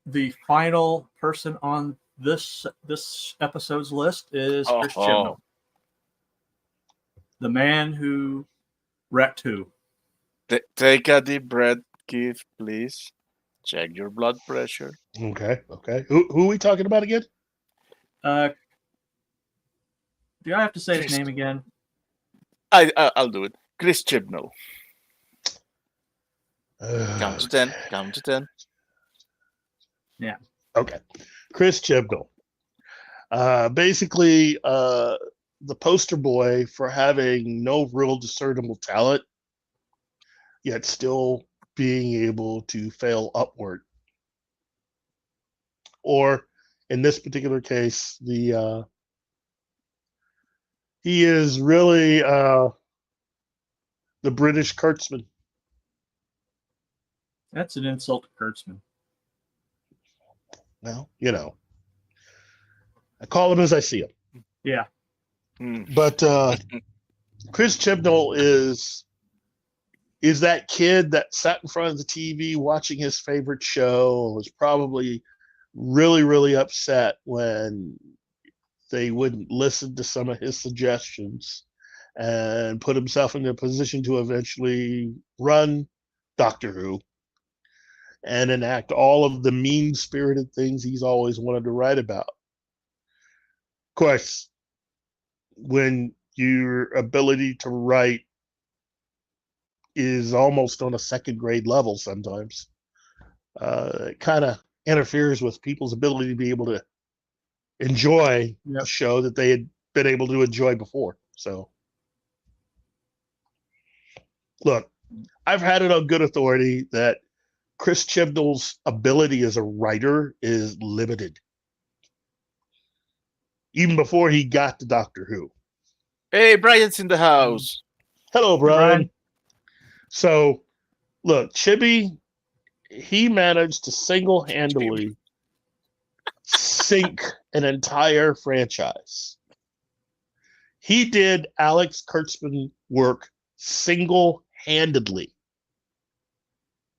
The final person on this episode's list is Chris Chibnall, the man who wrecked who. Take a deep breath, Keith, please. Check your blood pressure. Okay. Who are we talking about again? Do I have to say his Chris. name again? I'll do it. Chris Chibnall. Count to 10. Count to 10. Yeah. Okay. Chris Chibnall. Basically, the poster boy for having no real discernible talent, yet still being able to fail upward. Or in this particular case, he is really the British Kurtzman. That's an insult to Kurtzman. Well, I call him as I see him. Yeah. But Chris Chibnall is that kid that sat in front of the TV watching his favorite show and was probably really, really upset when they wouldn't listen to some of his suggestions, and put himself in a position to eventually run Doctor Who and enact all of the mean-spirited things he's always wanted to write about. Of course, when your ability to write is almost on a second grade level sometimes, it kind of interferes with people's ability to be able to enjoy a show that they had been able to enjoy before. So, look, I've had it on good authority that Chris Chibnall's ability as a writer is limited. Even before he got to Doctor Who. Hey, Brian's in the house. Hello, Brian. Brian. So, look, Chibi, he managed to single-handedly sink an entire franchise. He did Alex Kurtzman work single-handedly.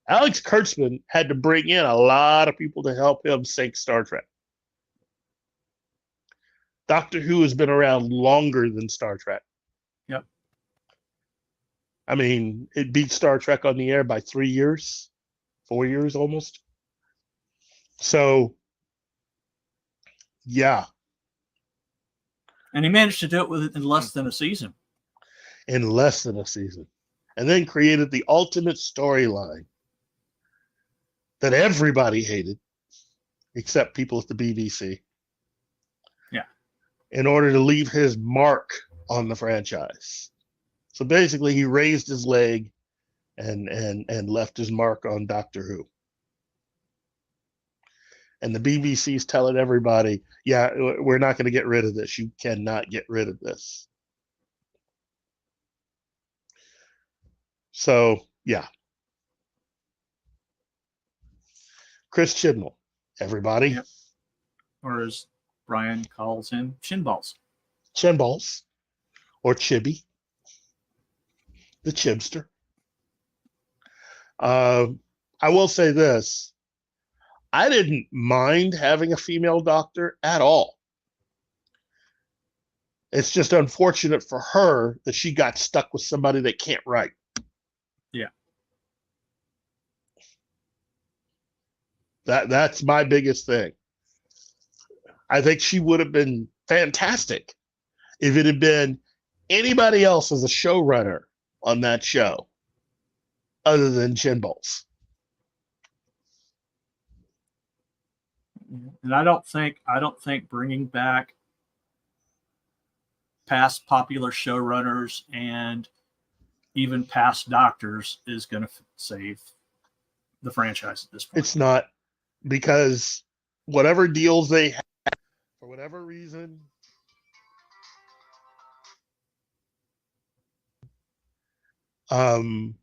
Alex Kurtzman had to bring in a lot of people to help him sink Star Trek. Doctor Who has been around longer than Star Trek. Yep. I mean, it beat Star Trek on the air by 3 years, 4 years almost. So, yeah. And he managed to do it in less than a season. In less than a season. And then created the ultimate storyline that everybody hated, except people at the BBC. Yeah. In order to leave his mark on the franchise. So basically, he raised his leg and left his mark on Doctor Who. And the BBC's telling everybody, yeah, we're not going to get rid of this. You cannot get rid of this. So, yeah. Chris Chibnall, everybody. Yep. Or as Brian calls him, shin balls. Shin balls. Or Chibi. The Chibster. I will say this. I didn't mind having a female doctor at all. It's just unfortunate for her that she got stuck with somebody that can't write. Yeah. That's my biggest thing. I think she would have been fantastic if it had been anybody else as a showrunner on that show other than Chin Balls. And I don't think bringing back past popular showrunners and even past doctors is going to save the franchise at this point. It's not, because whatever deals they have, for whatever reason, the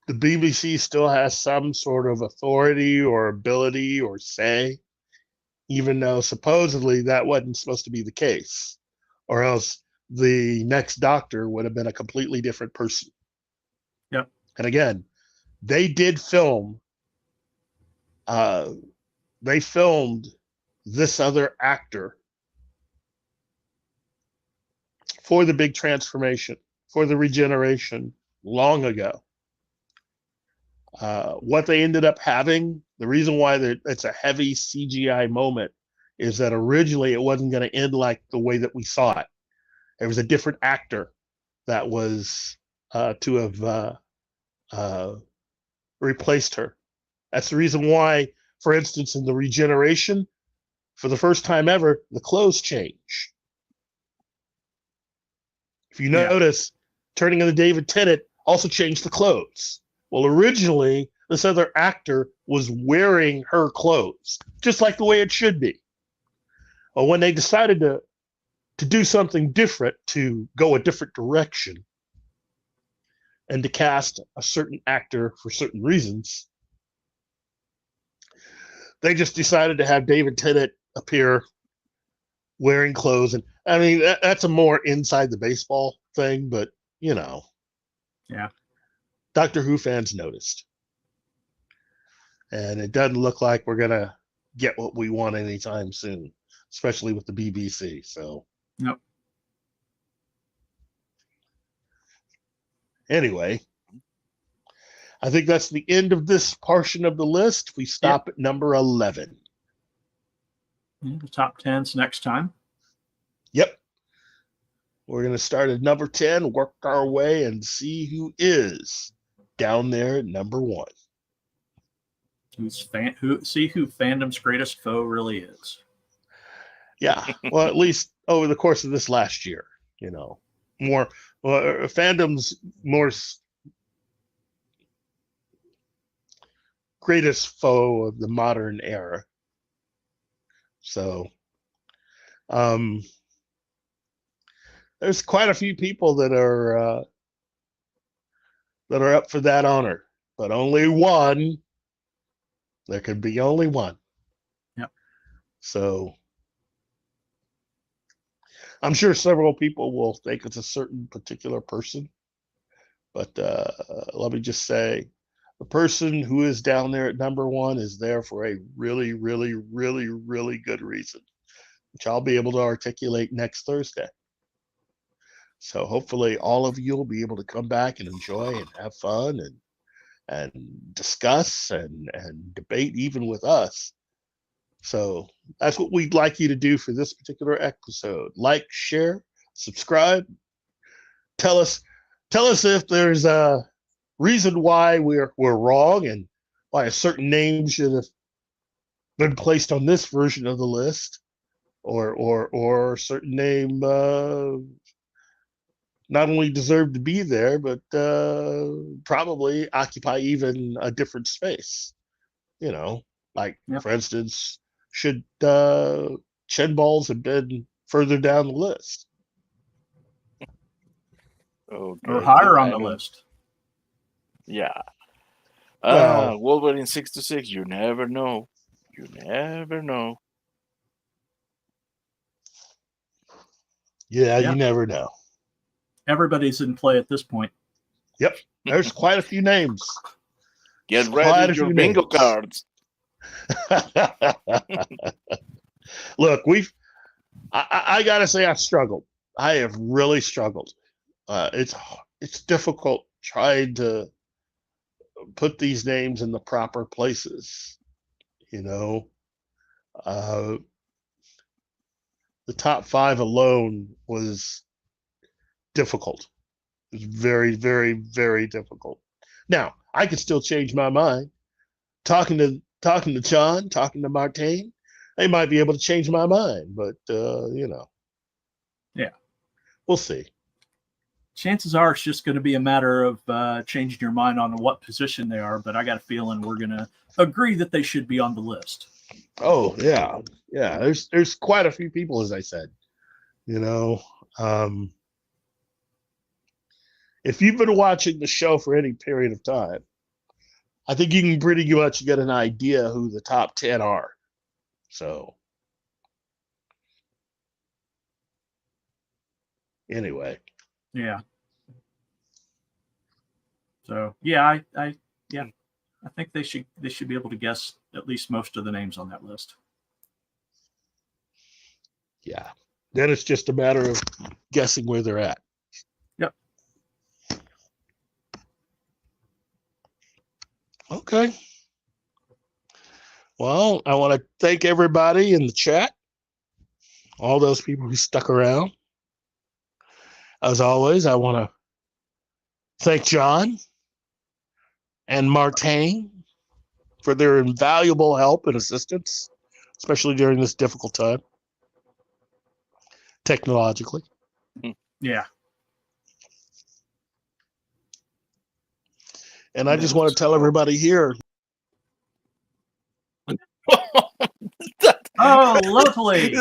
BBC still has some sort of authority or ability or say, even though supposedly that wasn't supposed to be the case, or else the next doctor would have been a completely different person. Yep. And again, they did film, they filmed this other actor for the big transformation, for the regeneration long ago. What they ended up having, the reason why it's a heavy CGI moment, is that originally it wasn't going to end like the way that we saw it. There was a different actor that was to have replaced her. That's the reason why, for instance, in the regeneration, for the first time ever, the clothes change. If you notice, turning into David Tennant also changed the clothes. Well, originally, this other actor was wearing her clothes, just like the way it should be. Well, when they decided to do something different, to go a different direction, and to cast a certain actor for certain reasons, they just decided to have David Tennant appear wearing clothes. And I mean, that's a more inside the baseball thing, but you know. Yeah. Doctor Who fans noticed. And it doesn't look like we're going to get what we want anytime soon, especially with the BBC. So, Yep. Anyway, I think that's the end of this portion of the list. We stop at number 11. Yeah, the top 10's next time. Yep. We're going to start at number 10, work our way, and see who is down there at number 1. See who fandom's greatest foe really is. Yeah. Well, at least over the course of this last year, you know, fandom's more greatest foe of the modern era. So, there's quite a few people that are up for that honor, but only one. There can be only one. Yep. So I'm sure several people will think it's a certain particular person, but let me just say, the person who is down there at number 1 is there for a really, really, really, really good reason, which I'll be able to articulate next Thursday. So hopefully all of you will be able to come back and enjoy and have fun and discuss and debate even with us. So that's what we'd like you to do for this particular episode. Like, share, subscribe. Tell us if there's a reason why we're wrong and why a certain name should have been placed on this version of the list, or a certain name not only deserve to be there, but probably occupy even a different space. You know, like, for instance, should chin balls have been further down the list? Okay, or higher on the list. Yeah. Well, Wolverine 626, you never know. You never know. Yeah, you never know. Everybody's in play at this point. Yep. There's quite a few names. Get ready with your bingo cards. Look, I gotta say, I've struggled. I have really struggled. It's difficult trying to put these names in the proper places. You know, the top 5 alone was difficult. It was very, very, very difficult. Now, I could still change my mind. Talking to John, talking to Martine, they might be able to change my mind, but you know. Yeah. We'll see. chances are it's just going to be a matter of changing your mind on what position they are. But I got a feeling we're going to agree that they should be on the list. Oh yeah, yeah. There's quite a few people, as I said. If you've been watching the show for any period of time, I think you can pretty much get an idea who the top 10 are. So, anyway. Yeah. So yeah, I think they should be able to guess at least most of the names on that list. Yeah. Then it's just a matter of guessing where they're at. Yep. Okay. Well, I want to thank everybody in the chat, all those people who stuck around. As always, I want to thank John and Martine for their invaluable help and assistance, especially during this difficult time, technologically. Yeah. And I just want to tell everybody here. Oh, lovely.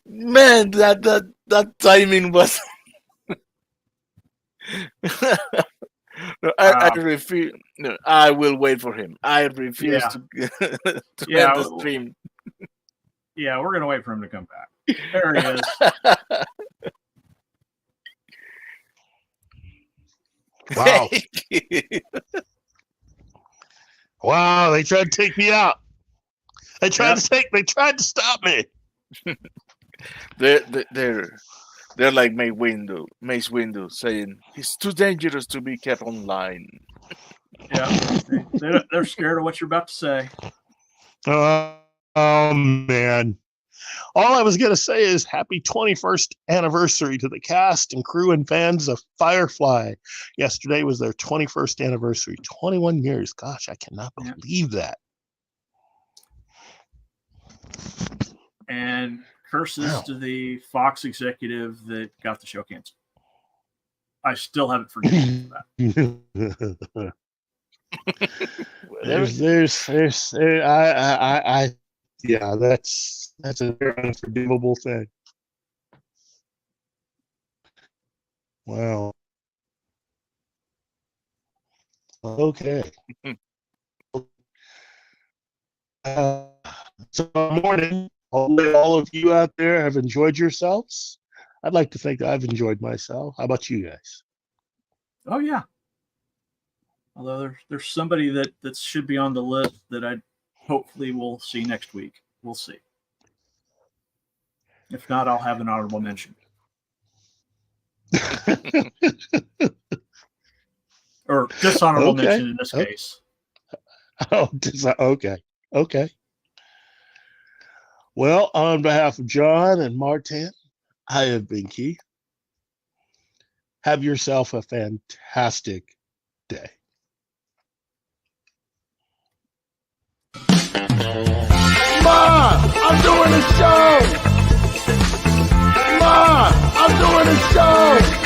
Man, that timing was. No, I refuse. No, I will wait for him. I refuse to end the stream. Yeah, we're gonna wait for him to come back. There he is. Wow. Wow, they tried to take me out. They tried to stop me. They're like Mace Windu saying it's too dangerous to be kept online. Yeah, they're scared of what you're about to say. Oh man. All I was going to say is happy 21st anniversary to the cast and crew and fans of Firefly. Yesterday was their 21st anniversary. 21 years. Gosh, I cannot believe that. And curses to the Fox executive that got the show canceled. I still haven't forgiven that. That's a very unforgivable thing. Wow. Okay. So morning, all of you out there have enjoyed yourselves. I'd like to think I've enjoyed myself. How about you guys? Oh yeah. Although there's somebody that should be on the list that I hopefully we'll see next week. We'll see. If not, I'll have an honorable mention. Or dishonorable mention in this case. Oh, okay. Okay. Well, on behalf of John and Martin, I have been Keith. Have yourself a fantastic day. Ma, I'm doing a show! Ma, I'm doing a show!